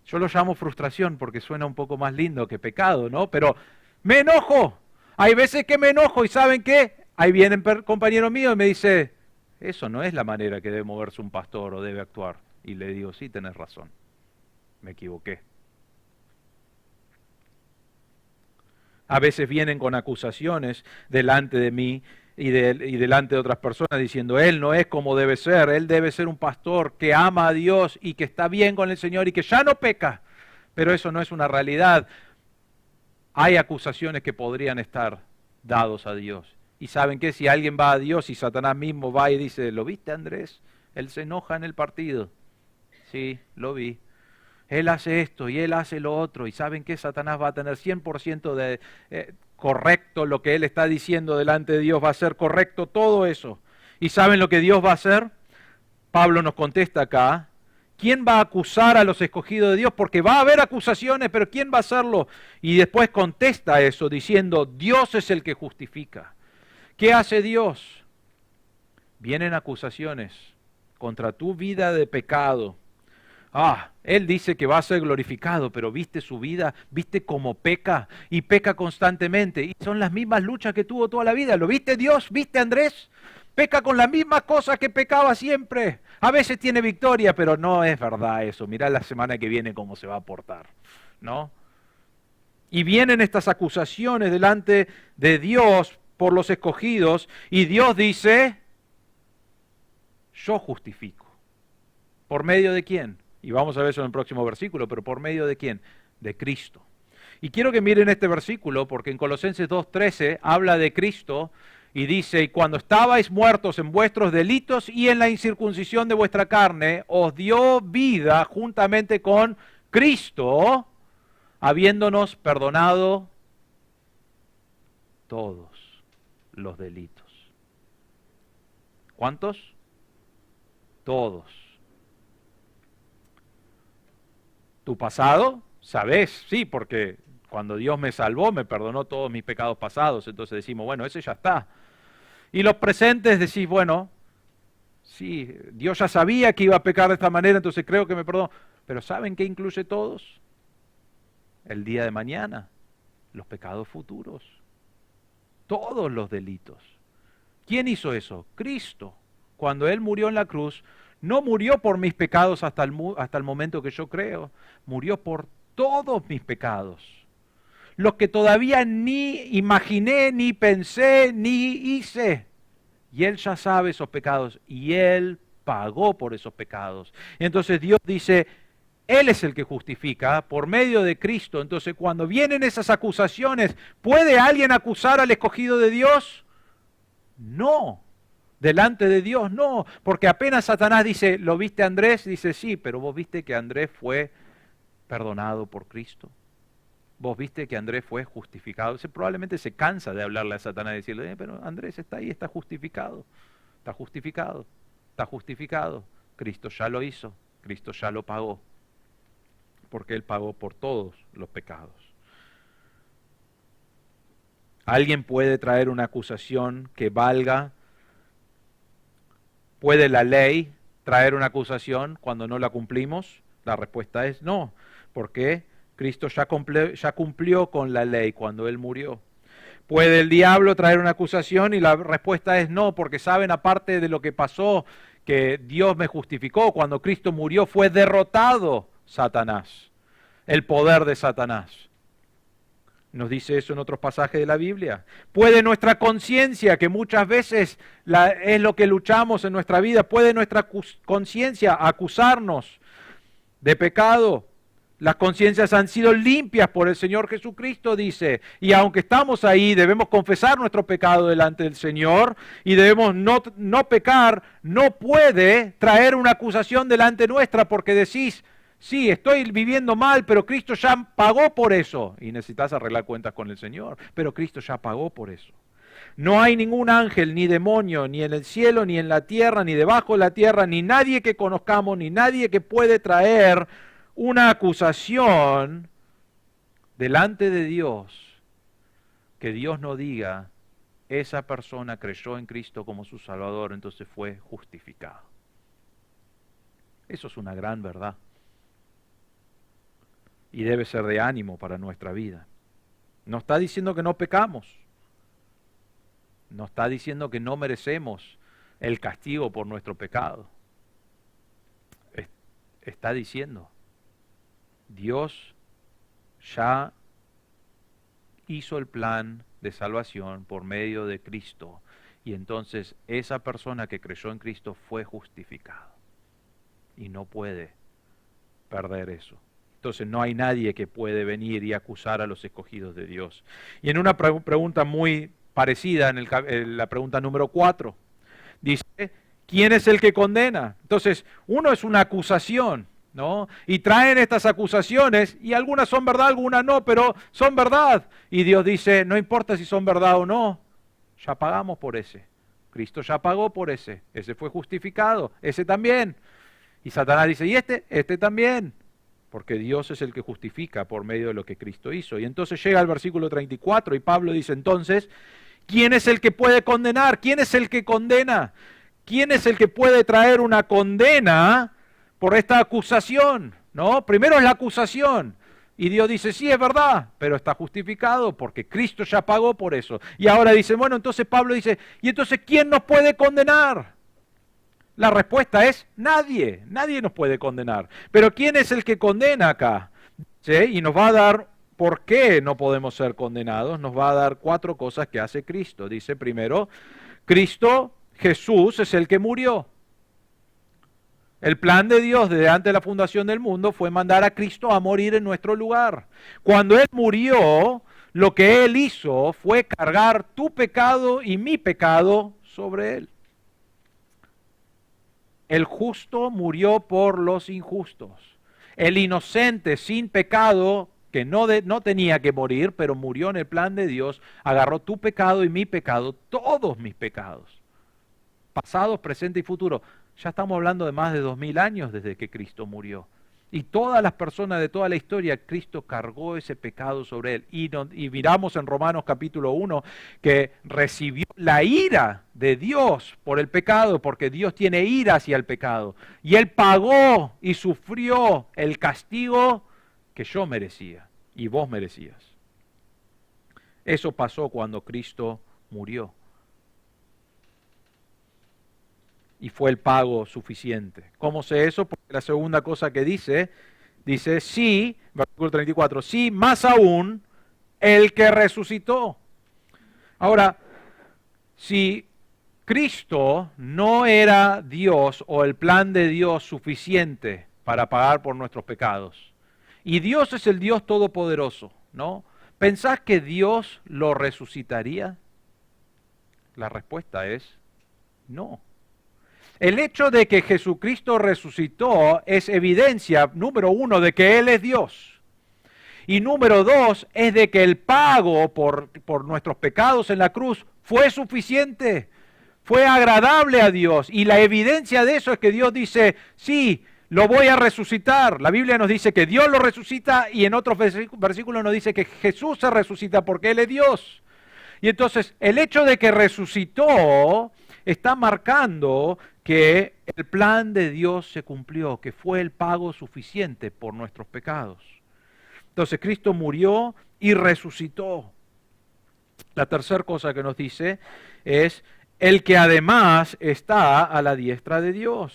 Yo lo llamo frustración porque suena un poco más lindo que pecado, ¿no? Pero me enojo. Hay veces que me enojo y ¿saben qué? Ahí viene un compañero mío y me dice, eso no es la manera que debe moverse un pastor o debe actuar. Y le digo, sí, tenés razón, me equivoqué. A veces vienen con acusaciones delante de mí y delante de otras personas diciendo, él no es como debe ser, él debe ser un pastor que ama a Dios y que está bien con el Señor y que ya no peca. Pero eso no es una realidad. Hay acusaciones que podrían estar dados a Dios. Y saben que si alguien va a Dios y Satanás mismo va y dice, ¿lo viste, Andrés? Él se enoja en el partido. Sí, lo vi. Él hace esto y él hace lo otro. Y saben que Satanás va a tener 100% de correcto lo que él está diciendo delante de Dios. Va a ser correcto todo eso. ¿Y saben lo que Dios va a hacer? Pablo nos contesta acá. ¿Quién va a acusar a los escogidos de Dios? Porque va a haber acusaciones, pero ¿quién va a hacerlo? Y después contesta eso diciendo, Dios es el que justifica. ¿Qué hace Dios? Vienen acusaciones contra tu vida de pecado. Él dice que va a ser glorificado, pero viste su vida, viste cómo peca y peca constantemente. Y son las mismas luchas que tuvo toda la vida. ¿Lo viste Dios? ¿Viste Andrés? Peca con las mismas cosas que pecaba siempre. A veces tiene victoria, pero no es verdad eso. Mirá la semana que viene cómo se va a portar, ¿no? Y vienen estas acusaciones delante de Dios por los escogidos, y Dios dice, yo justifico. ¿Por medio de quién? Y vamos a ver eso en el próximo versículo, pero ¿por medio de quién? De Cristo. Y quiero que miren este versículo, porque en Colosenses 2:13 habla de Cristo, y dice, y cuando estabais muertos en vuestros delitos y en la incircuncisión de vuestra carne, os dio vida juntamente con Cristo, habiéndonos perdonado todos los delitos. ¿Cuántos? Todos. ¿Tu pasado? ¿Sabés? Sí, porque cuando Dios me salvó, me perdonó todos mis pecados pasados, entonces decimos, bueno, ese ya está. Y los presentes decís, bueno, sí, Dios ya sabía que iba a pecar de esta manera, entonces creo que me perdonó. Pero ¿saben qué incluye todos? El día de mañana, los pecados futuros, todos los delitos. ¿Quién hizo eso? Cristo. Cuando Él murió en la cruz, no murió por mis pecados hasta el momento que yo creo, murió por todos mis pecados. Los que todavía ni imaginé, ni pensé, ni hice. Y Él ya sabe esos pecados y Él pagó por esos pecados. Y entonces Dios dice, Él es el que justifica por medio de Cristo. Entonces cuando vienen esas acusaciones, ¿puede alguien acusar al escogido de Dios? No. Delante de Dios no, porque apenas Satanás dice, ¿lo viste Andrés? Dice, sí, pero vos viste que Andrés fue perdonado por Cristo. Vos viste que Andrés fue justificado. Probablemente se cansa de hablarle a Satanás y decirle, pero Andrés está ahí, está justificado. Está justificado, está justificado. Cristo ya lo hizo, Cristo ya lo pagó. Porque Él pagó por todos los pecados. ¿Alguien puede traer una acusación que valga? ¿Puede la ley traer una acusación cuando no la cumplimos? La respuesta es no, porque Cristo ya cumplió con la ley cuando Él murió. ¿Puede el diablo traer una acusación? Y la respuesta es no, porque saben, aparte de lo que pasó, que Dios me justificó. Cuando Cristo murió fue derrotado Satanás, el poder de Satanás. Nos dice eso en otros pasajes de la Biblia. ¿Puede nuestra conciencia, que muchas veces es lo que luchamos en nuestra vida, puede nuestra conciencia acusarnos de pecado? Las conciencias han sido limpias por el Señor Jesucristo, dice. Y aunque estamos ahí, debemos confesar nuestro pecado delante del Señor y debemos no pecar. No puede traer una acusación delante nuestra porque decís, sí, estoy viviendo mal, pero Cristo ya pagó por eso. Y necesitas arreglar cuentas con el Señor, pero Cristo ya pagó por eso. No hay ningún ángel, ni demonio, ni en el cielo, ni en la tierra, ni debajo de la tierra, ni nadie que conozcamos, ni nadie que puede traer una acusación delante de Dios que Dios no diga, esa persona creyó en Cristo como su Salvador, entonces fue justificado. Eso es una gran verdad. Y debe ser de ánimo para nuestra vida. No está diciendo que no pecamos. No está diciendo que no merecemos el castigo por nuestro pecado. Está diciendo, Dios ya hizo el plan de salvación por medio de Cristo. Y entonces esa persona que creyó en Cristo fue justificada. Y no puede perder eso. Entonces no hay nadie que puede venir y acusar a los escogidos de Dios. Y en una pregunta muy parecida, en la pregunta número 4, dice, ¿quién es el que condena? Entonces, uno es una acusación, ¿no? Y traen estas acusaciones, y algunas son verdad, algunas no, pero son verdad. Y Dios dice, no importa si son verdad o no, ya pagamos por ese. Cristo ya pagó por ese fue justificado, ese también. Y Satanás dice, ¿y este? Este también. Porque Dios es el que justifica por medio de lo que Cristo hizo. Y entonces llega al versículo 34 y Pablo dice entonces, ¿quién es el que puede condenar? ¿Quién es el que condena? ¿Quién es el que puede traer una condena por esta acusación? ¿No? Primero es la acusación. Y Dios dice, sí, es verdad, pero está justificado porque Cristo ya pagó por eso. Y ahora dice, bueno, entonces Pablo dice, ¿y entonces quién nos puede condenar? La respuesta es nadie, nadie nos puede condenar. Pero ¿quién es el que condena acá? ¿Sí? Y nos va a dar por qué no podemos ser condenados, nos va a dar 4 cosas que hace Cristo. Dice primero, Cristo, Jesús es el que murió. El plan de Dios desde antes de la fundación del mundo fue mandar a Cristo a morir en nuestro lugar. Cuando Él murió, lo que Él hizo fue cargar tu pecado y mi pecado sobre Él. El justo murió por los injustos. El inocente sin pecado, que no tenía que morir, pero murió en el plan de Dios, agarró tu pecado y mi pecado, todos mis pecados, pasados, presente y futuro. Ya estamos hablando de más de 2000 años desde que Cristo murió. Y todas las personas de toda la historia, Cristo cargó ese pecado sobre Él. Y miramos en Romanos capítulo 1 que recibió la ira de Dios por el pecado, porque Dios tiene ira hacia el pecado. Y Él pagó y sufrió el castigo que yo merecía y vos merecías. Eso pasó cuando Cristo murió. y fue el pago suficiente. ¿Cómo sé eso? Porque la segunda cosa que dice, sí, versículo 34, sí, más aún, el que resucitó. Ahora, si Cristo no era Dios o el plan de Dios suficiente para pagar por nuestros pecados, y Dios es el Dios todopoderoso, ¿no? ¿Pensás que Dios lo resucitaría? La respuesta es no. El hecho de que Jesucristo resucitó es evidencia, número uno, de que Él es Dios. Y número dos, es de que el pago por nuestros pecados en la cruz fue suficiente, fue agradable a Dios. Y la evidencia de eso es que Dios dice, sí, lo voy a resucitar. La Biblia nos dice que Dios lo resucita y en otros versículos nos dice que Jesús se resucita porque Él es Dios. Y entonces el hecho de que resucitó está marcando que el plan de Dios se cumplió, que fue el pago suficiente por nuestros pecados. Entonces Cristo murió y resucitó. La tercera cosa que nos dice es el que además está a la diestra de Dios.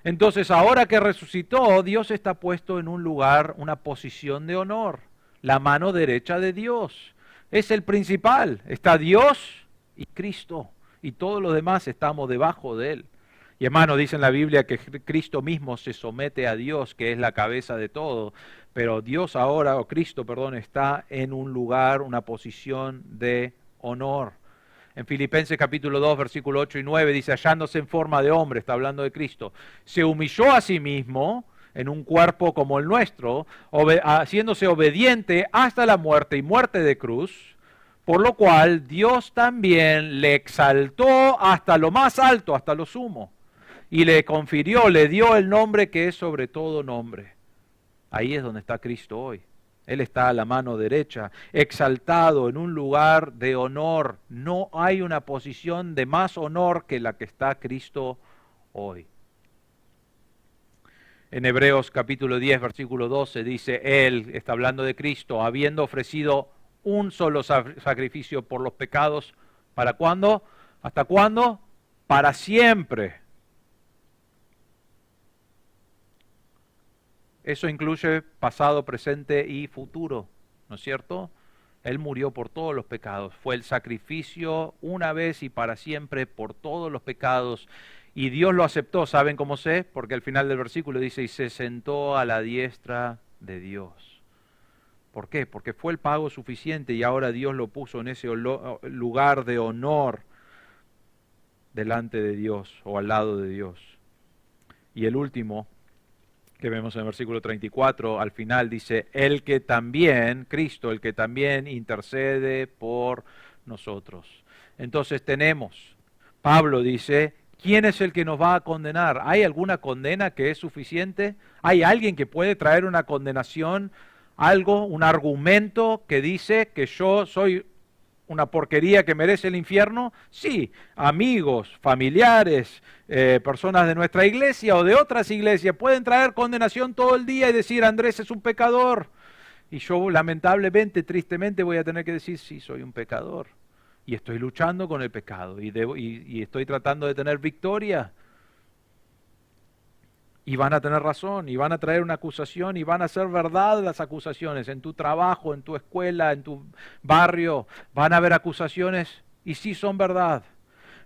Entonces ahora que resucitó, Dios está puesto en un lugar, una posición de honor, la mano derecha de Dios. Es el principal, está Dios y Cristo, y todos los demás estamos debajo de Él. Y hermano, dice en la Biblia que Cristo mismo se somete a Dios, que es la cabeza de todo, pero Dios ahora, o Cristo, perdón, está en un lugar, una posición de honor. En Filipenses capítulo 2, versículo 8 y 9 dice, hallándose en forma de hombre, está hablando de Cristo, se humilló a sí mismo en un cuerpo como el nuestro, haciéndose obediente hasta la muerte y muerte de cruz, por lo cual Dios también le exaltó hasta lo más alto, hasta lo sumo, y le confirió, le dio el nombre que es sobre todo nombre. Ahí es donde está Cristo hoy. Él está a la mano derecha, exaltado en un lugar de honor. No hay una posición de más honor que la que está Cristo hoy. En Hebreos capítulo 10, versículo 12 dice, Él, está hablando de Cristo, habiendo ofrecido un solo sacrificio por los pecados, ¿para cuándo? ¿Hasta cuándo? Para siempre. Eso incluye pasado, presente y futuro, ¿no es cierto? Él murió por todos los pecados. Fue el sacrificio una vez y para siempre por todos los pecados. Y Dios lo aceptó. ¿Saben cómo sé? Porque al final del versículo dice, y se sentó a la diestra de Dios. ¿Por qué? Porque fue el pago suficiente y ahora Dios lo puso en ese lugar de honor delante de Dios o al lado de Dios. Y el último que vemos en el versículo 34, al final dice, el que también, Cristo, el que también intercede por nosotros. Entonces tenemos, Pablo dice, ¿quién es el que nos va a condenar? ¿Hay alguna condena que es suficiente? ¿Hay alguien que puede traer una condenación, algo, un argumento que dice que yo soy una porquería que merece el infierno? Sí, amigos, familiares, personas de nuestra iglesia o de otras iglesias pueden traer condenación todo el día y decir Andrés es un pecador. Y yo lamentablemente, tristemente voy a tener que decir sí, soy un pecador. Y estoy luchando con el pecado y estoy tratando de tener victoria. Y van a tener razón, y van a traer una acusación, y van a ser verdad las acusaciones. En tu trabajo, en tu escuela, en tu barrio, van a haber acusaciones, y sí son verdad.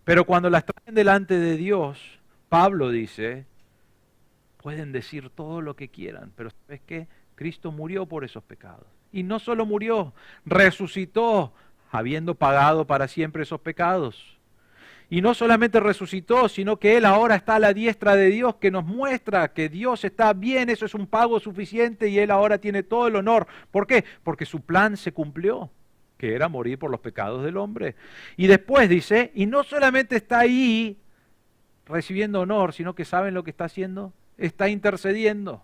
Pero cuando las traen delante de Dios, Pablo dice, pueden decir todo lo que quieran, pero ¿sabes qué? Cristo murió por esos pecados. Y no solo murió, resucitó, habiendo pagado para siempre esos pecados. Y no solamente resucitó, sino que Él ahora está a la diestra de Dios, que nos muestra que Dios está bien, eso es un pago suficiente y Él ahora tiene todo el honor. ¿Por qué? Porque su plan se cumplió, que era morir por los pecados del hombre. Y después dice, y no solamente está ahí recibiendo honor, sino que ¿saben lo que está haciendo? Está intercediendo.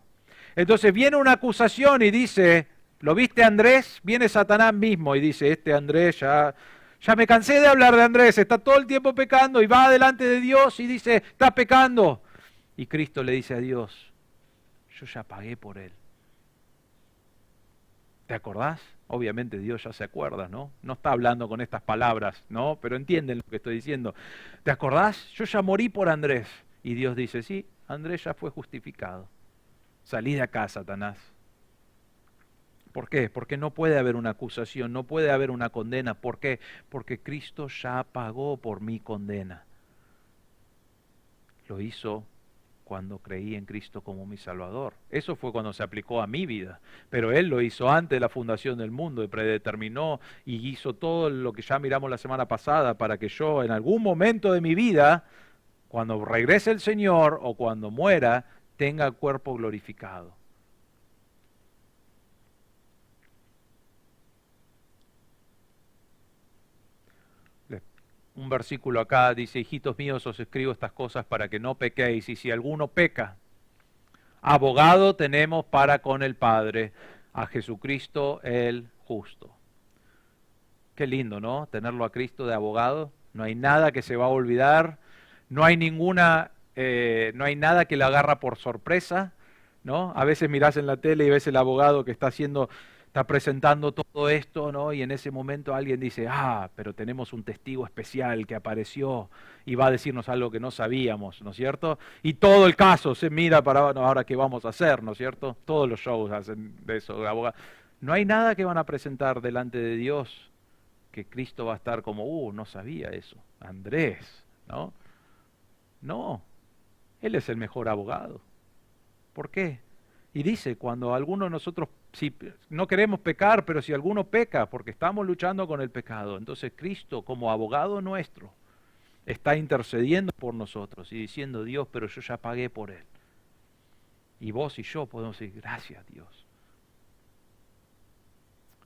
Entonces viene una acusación y dice, ¿lo viste Andrés? Viene Satanás mismo y dice, este Andrés ya me cansé de hablar de Andrés, está todo el tiempo pecando y va delante de Dios y dice, está pecando. Y Cristo le dice a Dios, yo ya pagué por él. ¿Te acordás? Obviamente Dios ya se acuerda, ¿no? No está hablando con estas palabras, ¿no? Pero entienden lo que estoy diciendo. ¿Te acordás? Yo ya morí por Andrés. Y Dios dice, sí, Andrés ya fue justificado. Salí de acá, Satanás. ¿Por qué? Porque no puede haber una acusación, no puede haber una condena. ¿Por qué? Porque Cristo ya pagó por mi condena. Lo hizo cuando creí en Cristo como mi Salvador. Eso fue cuando se aplicó a mi vida. Pero Él lo hizo antes de la fundación del mundo y predeterminó y hizo todo lo que ya miramos la semana pasada para que yo en algún momento de mi vida, cuando regrese el Señor o cuando muera, tenga el cuerpo glorificado. Un versículo acá dice, hijitos míos, os escribo estas cosas para que no pequéis, y si alguno peca, abogado tenemos para con el Padre, a Jesucristo el justo. Qué lindo, ¿no? Tenerlo a Cristo de abogado. No hay nada que se va a olvidar, no hay nada que le agarra por sorpresa, ¿no? A veces mirás en la tele y ves el abogado que está presentando todo esto, ¿no? Y en ese momento alguien dice, pero tenemos un testigo especial que apareció y va a decirnos algo que no sabíamos, ¿no es cierto? Y todo el caso se mira para, bueno, ahora qué vamos a hacer, ¿no es cierto? Todos los shows hacen de eso, de abogado. No hay nada que van a presentar delante de Dios que Cristo va a estar como, no sabía eso, Andrés, ¿no? No, Él es el mejor abogado. ¿Por qué? Y dice, cuando alguno de nosotros, si no queremos pecar, pero si alguno peca, porque estamos luchando con el pecado, entonces Cristo como abogado nuestro está intercediendo por nosotros y diciendo, Dios, pero yo ya pagué por Él. Y vos y yo podemos decir, gracias Dios.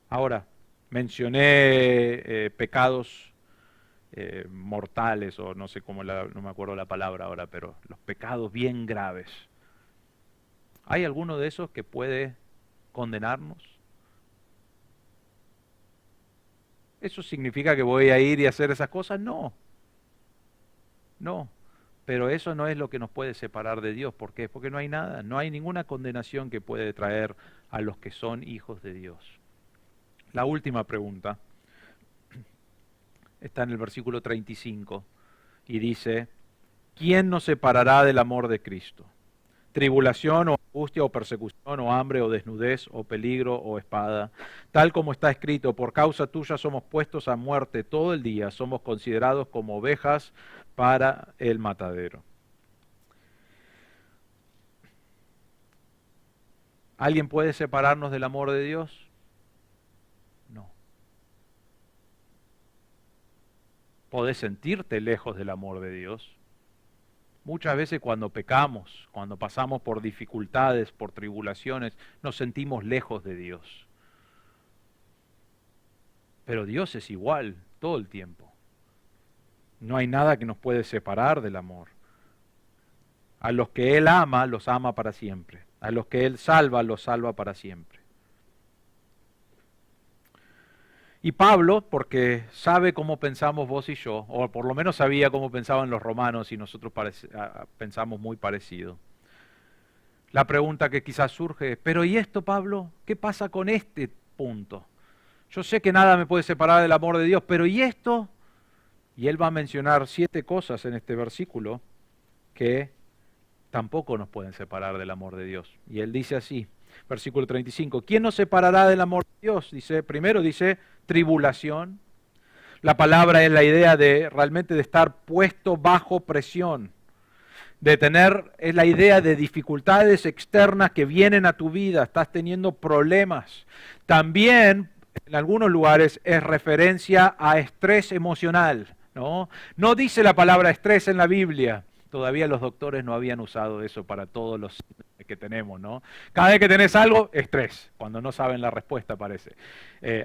Ahora, mencioné pecados mortales, o no sé cómo, no me acuerdo la palabra ahora, pero los pecados bien graves. ¿Hay alguno de esos que puede condenarnos? ¿Eso significa que voy a ir y hacer esas cosas? No. No. Pero eso no es lo que nos puede separar de Dios. ¿Por qué? Porque no hay nada, no hay ninguna condenación que puede traer a los que son hijos de Dios. La última pregunta está en el versículo 35 y dice, ¿quién nos separará del amor de Cristo? Tribulación o angustia o persecución o hambre o desnudez o peligro o espada. Tal como está escrito, por causa tuya somos puestos a muerte todo el día, somos considerados como ovejas para el matadero. ¿Alguien puede separarnos del amor de Dios? No. ¿Podés sentirte lejos del amor de Dios? Muchas veces cuando pecamos, cuando pasamos por dificultades, por tribulaciones, nos sentimos lejos de Dios. Pero Dios es igual todo el tiempo. No hay nada que nos puede separar del amor. A los que Él ama, los ama para siempre. A los que Él salva, los salva para siempre. Y Pablo, porque sabe cómo pensamos vos y yo, o por lo menos sabía cómo pensaban los romanos y nosotros pensamos muy parecido. La pregunta que quizás surge es, pero ¿y esto, Pablo? ¿Qué pasa con este punto? Yo sé que nada me puede separar del amor de Dios, pero ¿y esto? Y él va a mencionar 7 cosas en este versículo que tampoco nos pueden separar del amor de Dios. Y él dice así, versículo 35, ¿quién nos separará del amor de Dios? Primero dice tribulación. La palabra es la idea de realmente de estar puesto bajo presión, es la idea de dificultades externas que vienen a tu vida, estás teniendo problemas. También en algunos lugares es referencia a estrés emocional, ¿no? No dice la palabra estrés en la Biblia. Todavía los doctores no habían usado eso para todos los síntomas que tenemos, ¿no? Cada vez que tenés algo, estrés, cuando no saben la respuesta parece.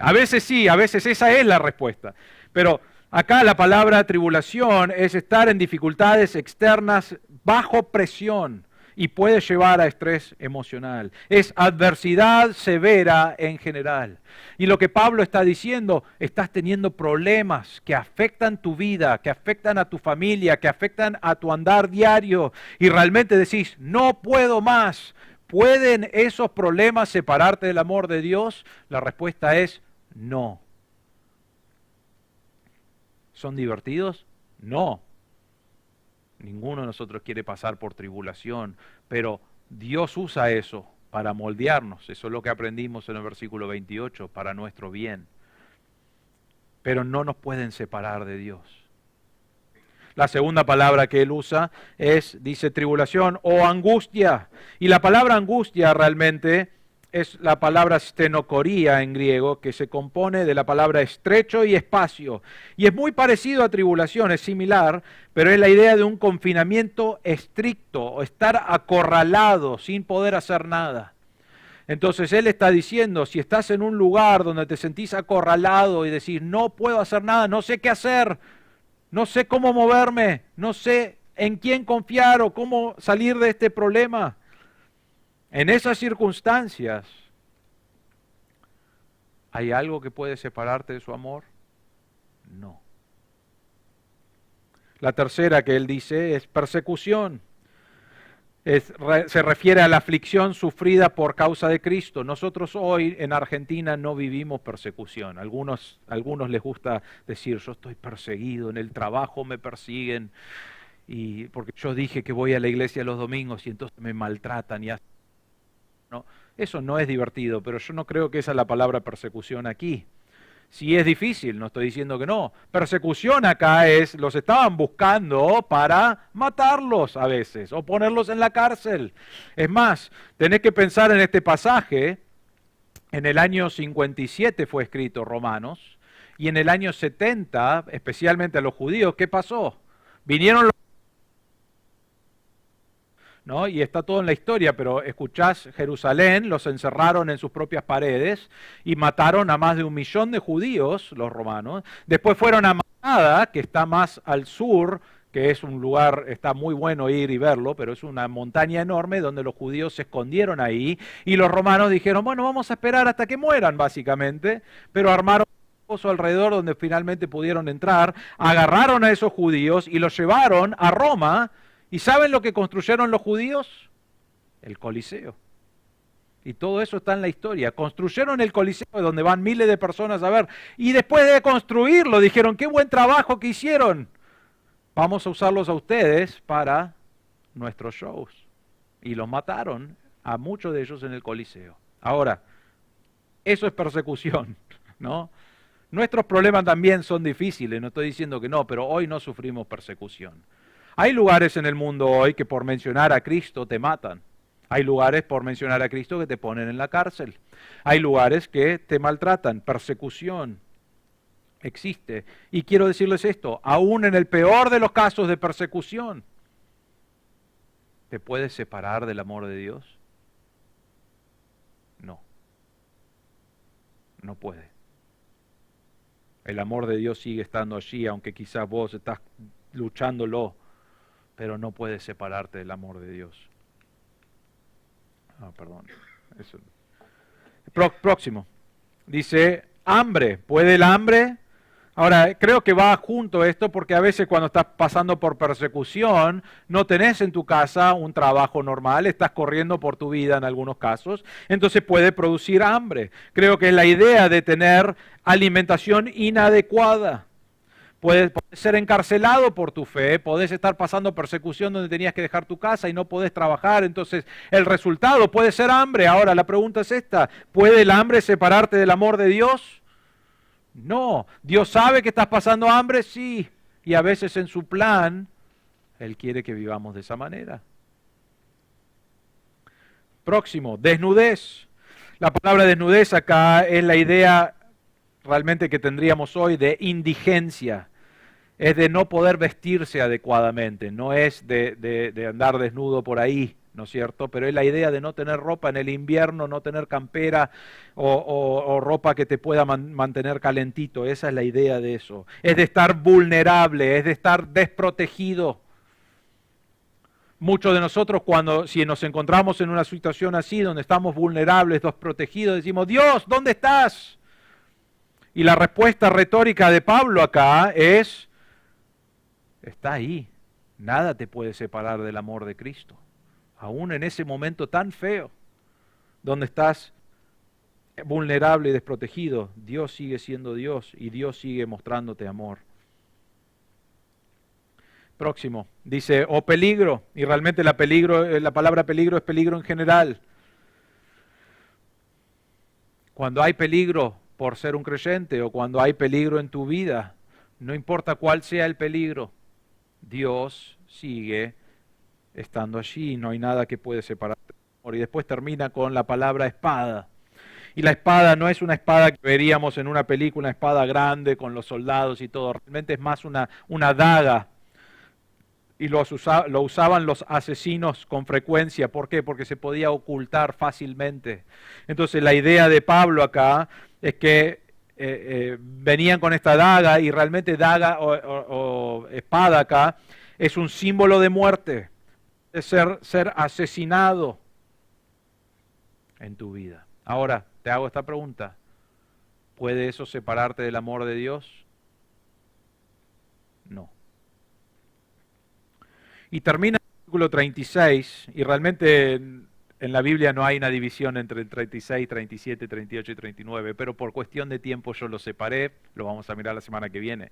A veces sí, a veces esa es la respuesta. Pero acá la palabra tribulación es estar en dificultades externas bajo presión y puede llevar a estrés emocional. Es adversidad severa en general. Y lo que Pablo está diciendo, estás teniendo problemas que afectan tu vida, que afectan a tu familia, que afectan a tu andar diario y realmente decís, no puedo más. ¿Pueden esos problemas separarte del amor de Dios? La respuesta es no. ¿Son divertidos? No. Ninguno de nosotros quiere pasar por tribulación, pero Dios usa eso para moldearnos. Eso es lo que aprendimos en el versículo 28, para nuestro bien. Pero no nos pueden separar de Dios. La segunda palabra que él usa dice tribulación o angustia. Y la palabra angustia realmente es la palabra stenocoría en griego, que se compone de la palabra estrecho y espacio. Y es muy parecido a tribulación, es similar, pero es la idea de un confinamiento estricto, o estar acorralado sin poder hacer nada. Entonces él está diciendo, si estás en un lugar donde te sentís acorralado y decís, no puedo hacer nada, no sé qué hacer, no sé cómo moverme, no sé en quién confiar o cómo salir de este problema. En esas circunstancias, ¿hay algo que puede separarte de su amor? No. La tercera que él dice es persecución. Se refiere a la aflicción sufrida por causa de Cristo. Nosotros hoy en Argentina no vivimos persecución. Algunos les gusta decir, yo estoy perseguido, en el trabajo me persiguen, y porque yo dije que voy a la iglesia los domingos y entonces me maltratan y hacen. ¿No? Eso no es divertido, pero yo no creo que esa es la palabra persecución aquí. Sí es difícil, no estoy diciendo que no. Persecución acá los estaban buscando para matarlos a veces o ponerlos en la cárcel. Es más, tenés que pensar en este pasaje, en el año 57 fue escrito Romanos, y en el año 70, especialmente a los judíos, ¿qué pasó? Vinieron los... ¿No? Y está todo en la historia, pero escuchás Jerusalén, los encerraron en sus propias paredes y mataron a más de 1 millón de judíos, los romanos. Después fueron a Masada, que está más al sur, que es un lugar, está muy bueno ir y verlo, pero es una montaña enorme donde los judíos se escondieron ahí y los romanos dijeron, bueno, vamos a esperar hasta que mueran, básicamente, pero armaron un pozo alrededor donde finalmente pudieron entrar, agarraron a esos judíos y los llevaron a Roma. ¿Y saben lo que construyeron los judíos? El Coliseo. Y todo eso está en la historia. Construyeron el Coliseo donde van miles de personas a ver. Y después de construirlo dijeron, qué buen trabajo que hicieron. Vamos a usarlos a ustedes para nuestros shows. Y los mataron a muchos de ellos en el Coliseo. Ahora, eso es persecución, ¿no? Nuestros problemas también son difíciles, no estoy diciendo que no, pero hoy no sufrimos persecución. Hay lugares en el mundo hoy que por mencionar a Cristo te matan. Hay lugares por mencionar a Cristo que te ponen en la cárcel. Hay lugares que te maltratan. Persecución existe. Y quiero decirles esto, aún en el peor de los casos de persecución, ¿te puedes separar del amor de Dios? No. No puede. El amor de Dios sigue estando allí, aunque quizás vos estás luchándolo, pero no puedes separarte del amor de Dios. Perdón. Eso. Próximo. Dice, hambre. ¿Puede el hambre? Ahora, creo que va junto esto porque a veces cuando estás pasando por persecución, no tenés en tu casa un trabajo normal, estás corriendo por tu vida en algunos casos, entonces puede producir hambre. Creo que es la idea de tener alimentación inadecuada. Puedes ser encarcelado por tu fe, podés estar pasando persecución donde tenías que dejar tu casa y no podés trabajar, entonces el resultado puede ser hambre. Ahora la pregunta es esta, ¿puede el hambre separarte del amor de Dios? No. ¿Dios sabe que estás pasando hambre? Sí. Y a veces en su plan, Él quiere que vivamos de esa manera. Próximo, desnudez. La palabra desnudez acá es la idea realmente que tendríamos hoy de indigencia. Es de no poder vestirse adecuadamente, no es de andar desnudo por ahí, ¿no es cierto? Pero es la idea de no tener ropa en el invierno, no tener campera o ropa que te pueda mantener calentito, esa es la idea de eso. Es de estar vulnerable, es de estar desprotegido. Muchos de nosotros si nos encontramos en una situación así, donde estamos vulnerables, desprotegidos, decimos, Dios, ¿dónde estás? Y la respuesta retórica de Pablo acá es, está ahí, nada te puede separar del amor de Cristo. Aún en ese momento tan feo, donde estás vulnerable y desprotegido, Dios sigue siendo Dios y Dios sigue mostrándote amor. Próximo. Dice, o peligro, y realmente la palabra peligro es peligro en general. Cuando hay peligro por ser un creyente o cuando hay peligro en tu vida, no importa cuál sea el peligro, Dios sigue estando allí, no hay nada que puede separarte del amor. Y después termina con la palabra espada. Y la espada no es una espada que veríamos en una película, una espada grande con los soldados y todo, realmente es más una daga. Y lo usaban los asesinos con frecuencia. ¿Por qué? Porque se podía ocultar fácilmente. Entonces la idea de Pablo acá es que venían con esta daga y realmente daga o espada acá es un símbolo de muerte, de ser asesinado en tu vida. Ahora, te hago esta pregunta. ¿Puede eso separarte del amor de Dios? No. Y termina el versículo 36, y realmente en la Biblia no hay una división entre 36, 37, 38 y 39, pero por cuestión de tiempo yo lo separé, lo vamos a mirar la semana que viene.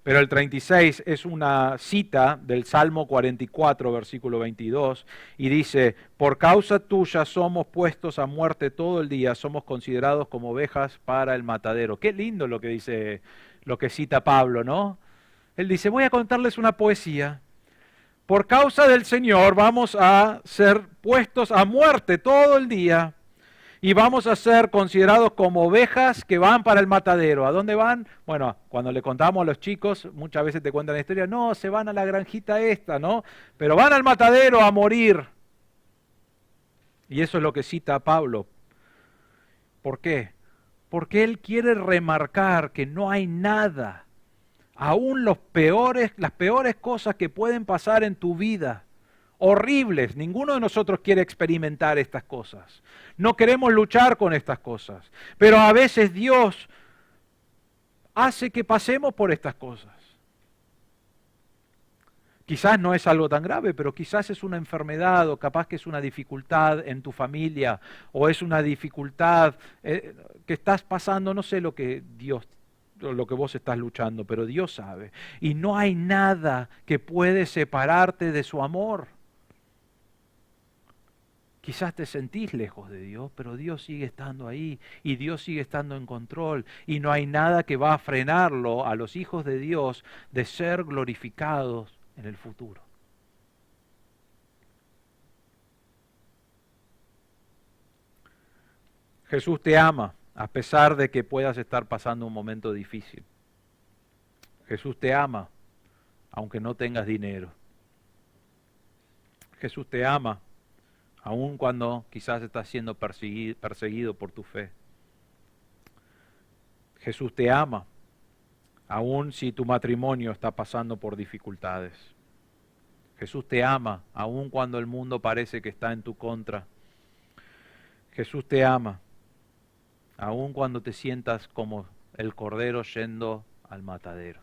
Pero el 36 es una cita del Salmo 44, versículo 22, y dice, por causa tuya somos puestos a muerte todo el día, somos considerados como ovejas para el matadero. Qué lindo lo que dice, lo que cita Pablo, ¿no? Él dice, voy a contarles una poesía. Por causa del Señor vamos a ser puestos a muerte todo el día y vamos a ser considerados como ovejas que van para el matadero. ¿A dónde van? Bueno, cuando le contamos a los chicos, muchas veces te cuentan la historia, no, se van a la granjita esta, ¿no? Pero van al matadero a morir. Y eso es lo que cita Pablo. ¿Por qué? Porque él quiere remarcar que no hay nada, aún las peores cosas que pueden pasar en tu vida, horribles, ninguno de nosotros quiere experimentar estas cosas. No queremos luchar con estas cosas, pero a veces Dios hace que pasemos por estas cosas. Quizás no es algo tan grave, pero quizás es una enfermedad o capaz que es una dificultad en tu familia o es una dificultad que estás pasando, no sé lo que vos estás luchando, pero Dios sabe. Y no hay nada que puede separarte de su amor. Quizás te sentís lejos de Dios, pero Dios sigue estando ahí y Dios sigue estando en control y no hay nada que va a frenarlo a los hijos de Dios de ser glorificados en el futuro. Jesús te ama a pesar de que puedas estar pasando un momento difícil. Jesús te ama aunque no tengas dinero. Jesús te ama aun cuando quizás estás siendo perseguido por tu fe. Jesús te ama aun si tu matrimonio está pasando por dificultades. Jesús te ama aun cuando el mundo parece que está en tu contra. Jesús te ama aun cuando te sientas como el cordero yendo al matadero.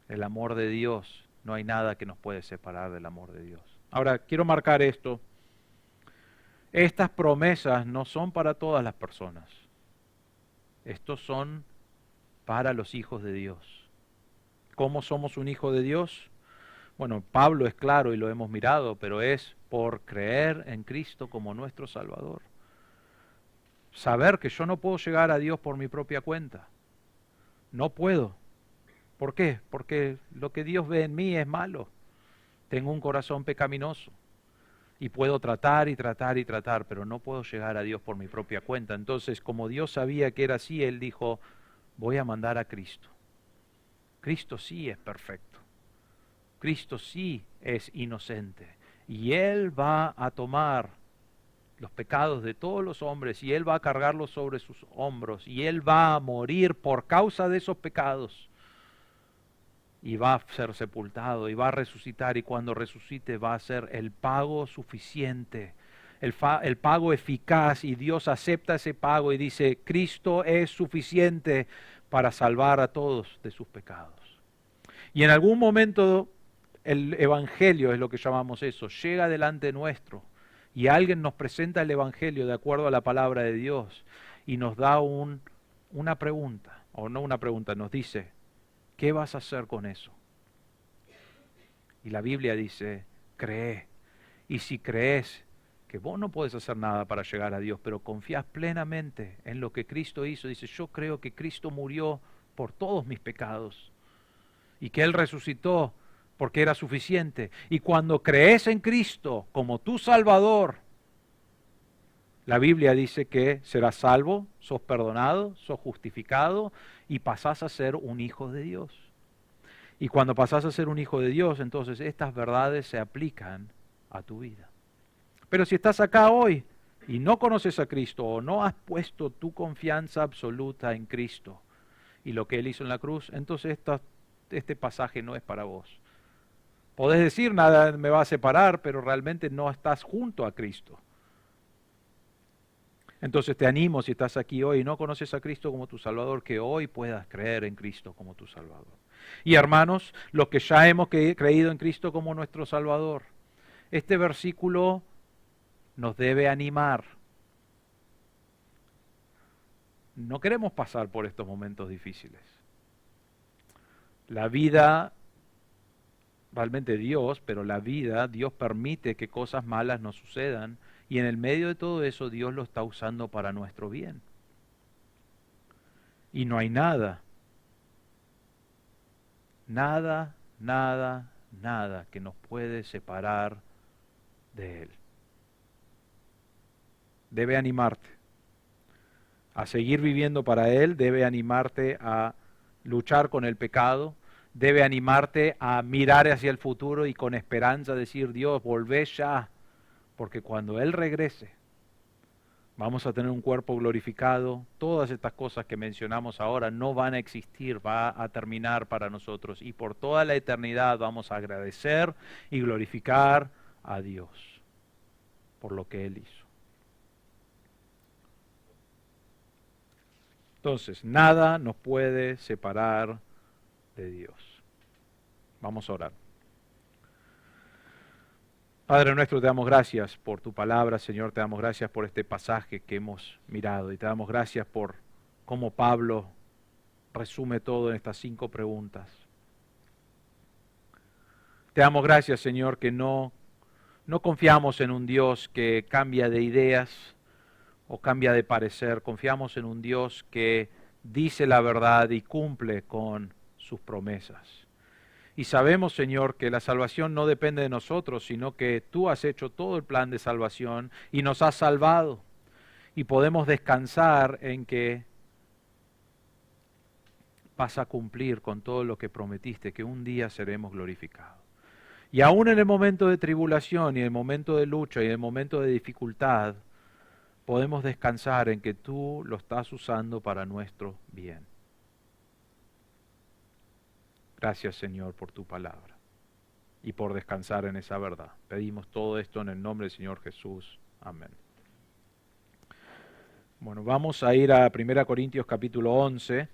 El amor de Dios, no hay nada que nos puede separar del amor de Dios. Ahora, quiero marcar esto. Estas promesas no son para todas las personas. Estos son para los hijos de Dios. ¿Cómo somos un hijo de Dios? Bueno, Pablo es claro y lo hemos mirado, pero es por creer en Cristo como nuestro Salvador. Saber que yo no puedo llegar a Dios por mi propia cuenta. No puedo. ¿Por qué? Porque lo que Dios ve en mí es malo. Tengo un corazón pecaminoso. Y puedo tratar y tratar y tratar, pero no puedo llegar a Dios por mi propia cuenta. Entonces, como Dios sabía que era así, Él dijo, voy a mandar a Cristo. Cristo sí es perfecto. Cristo sí es inocente. Y Él va a tomar los pecados de todos los hombres y Él va a cargarlos sobre sus hombros y Él va a morir por causa de esos pecados. Y va a ser sepultado y va a resucitar y cuando resucite va a ser el pago suficiente, el pago eficaz y Dios acepta ese pago y dice, Cristo es suficiente para salvar a todos de sus pecados. Y en algún momento el Evangelio, es lo que llamamos eso, llega delante nuestro y alguien nos presenta el Evangelio de acuerdo a la palabra de Dios y nos da una pregunta, o no una pregunta, nos dice, ¿qué vas a hacer con eso? Y la Biblia dice, cree. Y si crees que vos no podés hacer nada para llegar a Dios, pero confías plenamente en lo que Cristo hizo, dice, yo creo que Cristo murió por todos mis pecados y que Él resucitó porque era suficiente. Y cuando crees en Cristo como tu Salvador, la Biblia dice que serás salvo, sos perdonado, sos justificado y pasás a ser un hijo de Dios. Y cuando pasás a ser un hijo de Dios, entonces estas verdades se aplican a tu vida. Pero si estás acá hoy y no conoces a Cristo o no has puesto tu confianza absoluta en Cristo y lo que Él hizo en la cruz, entonces este pasaje no es para vos. Podés decir, nada me va a separar, pero realmente no estás junto a Cristo. Entonces te animo, si estás aquí hoy y no conoces a Cristo como tu Salvador, que hoy puedas creer en Cristo como tu Salvador. Y hermanos, los que ya hemos creído en Cristo como nuestro Salvador, este versículo nos debe animar. No queremos pasar por estos momentos difíciles. La vida, realmente Dios, pero la vida, Dios permite que cosas malas nos sucedan y en el medio de todo eso Dios lo está usando para nuestro bien. Y no hay nada que nos puede separar de Él. Debe animarte a seguir viviendo para Él, debe animarte a luchar con el pecado, debe animarte a mirar hacia el futuro y con esperanza decir, Dios, volvé ya, porque cuando Él regrese, vamos a tener un cuerpo glorificado, todas estas cosas que mencionamos ahora no van a existir, va a terminar para nosotros y por toda la eternidad vamos a agradecer y glorificar a Dios por lo que Él hizo. Entonces, nada nos puede separar de Dios. Vamos a orar. Padre nuestro, te damos gracias por tu palabra, Señor, te damos gracias por este pasaje que hemos mirado y te damos gracias por cómo Pablo resume todo en estas 5 preguntas. Te damos gracias, Señor, que no confiamos en un Dios que cambia de ideas o cambia de parecer, confiamos en un Dios que dice la verdad y cumple con sus promesas. Y sabemos, Señor, que la salvación no depende de nosotros, sino que tú has hecho todo el plan de salvación y nos has salvado. Y podemos descansar en que vas a cumplir con todo lo que prometiste, que un día seremos glorificados. Y aún en el momento de tribulación y en el momento de lucha y en el momento de dificultad, podemos descansar en que tú lo estás usando para nuestro bien. Gracias, Señor, por tu palabra y por descansar en esa verdad. Pedimos todo esto en el nombre del Señor Jesús. Amén. Bueno, vamos a ir a 1 Corintios capítulo 11.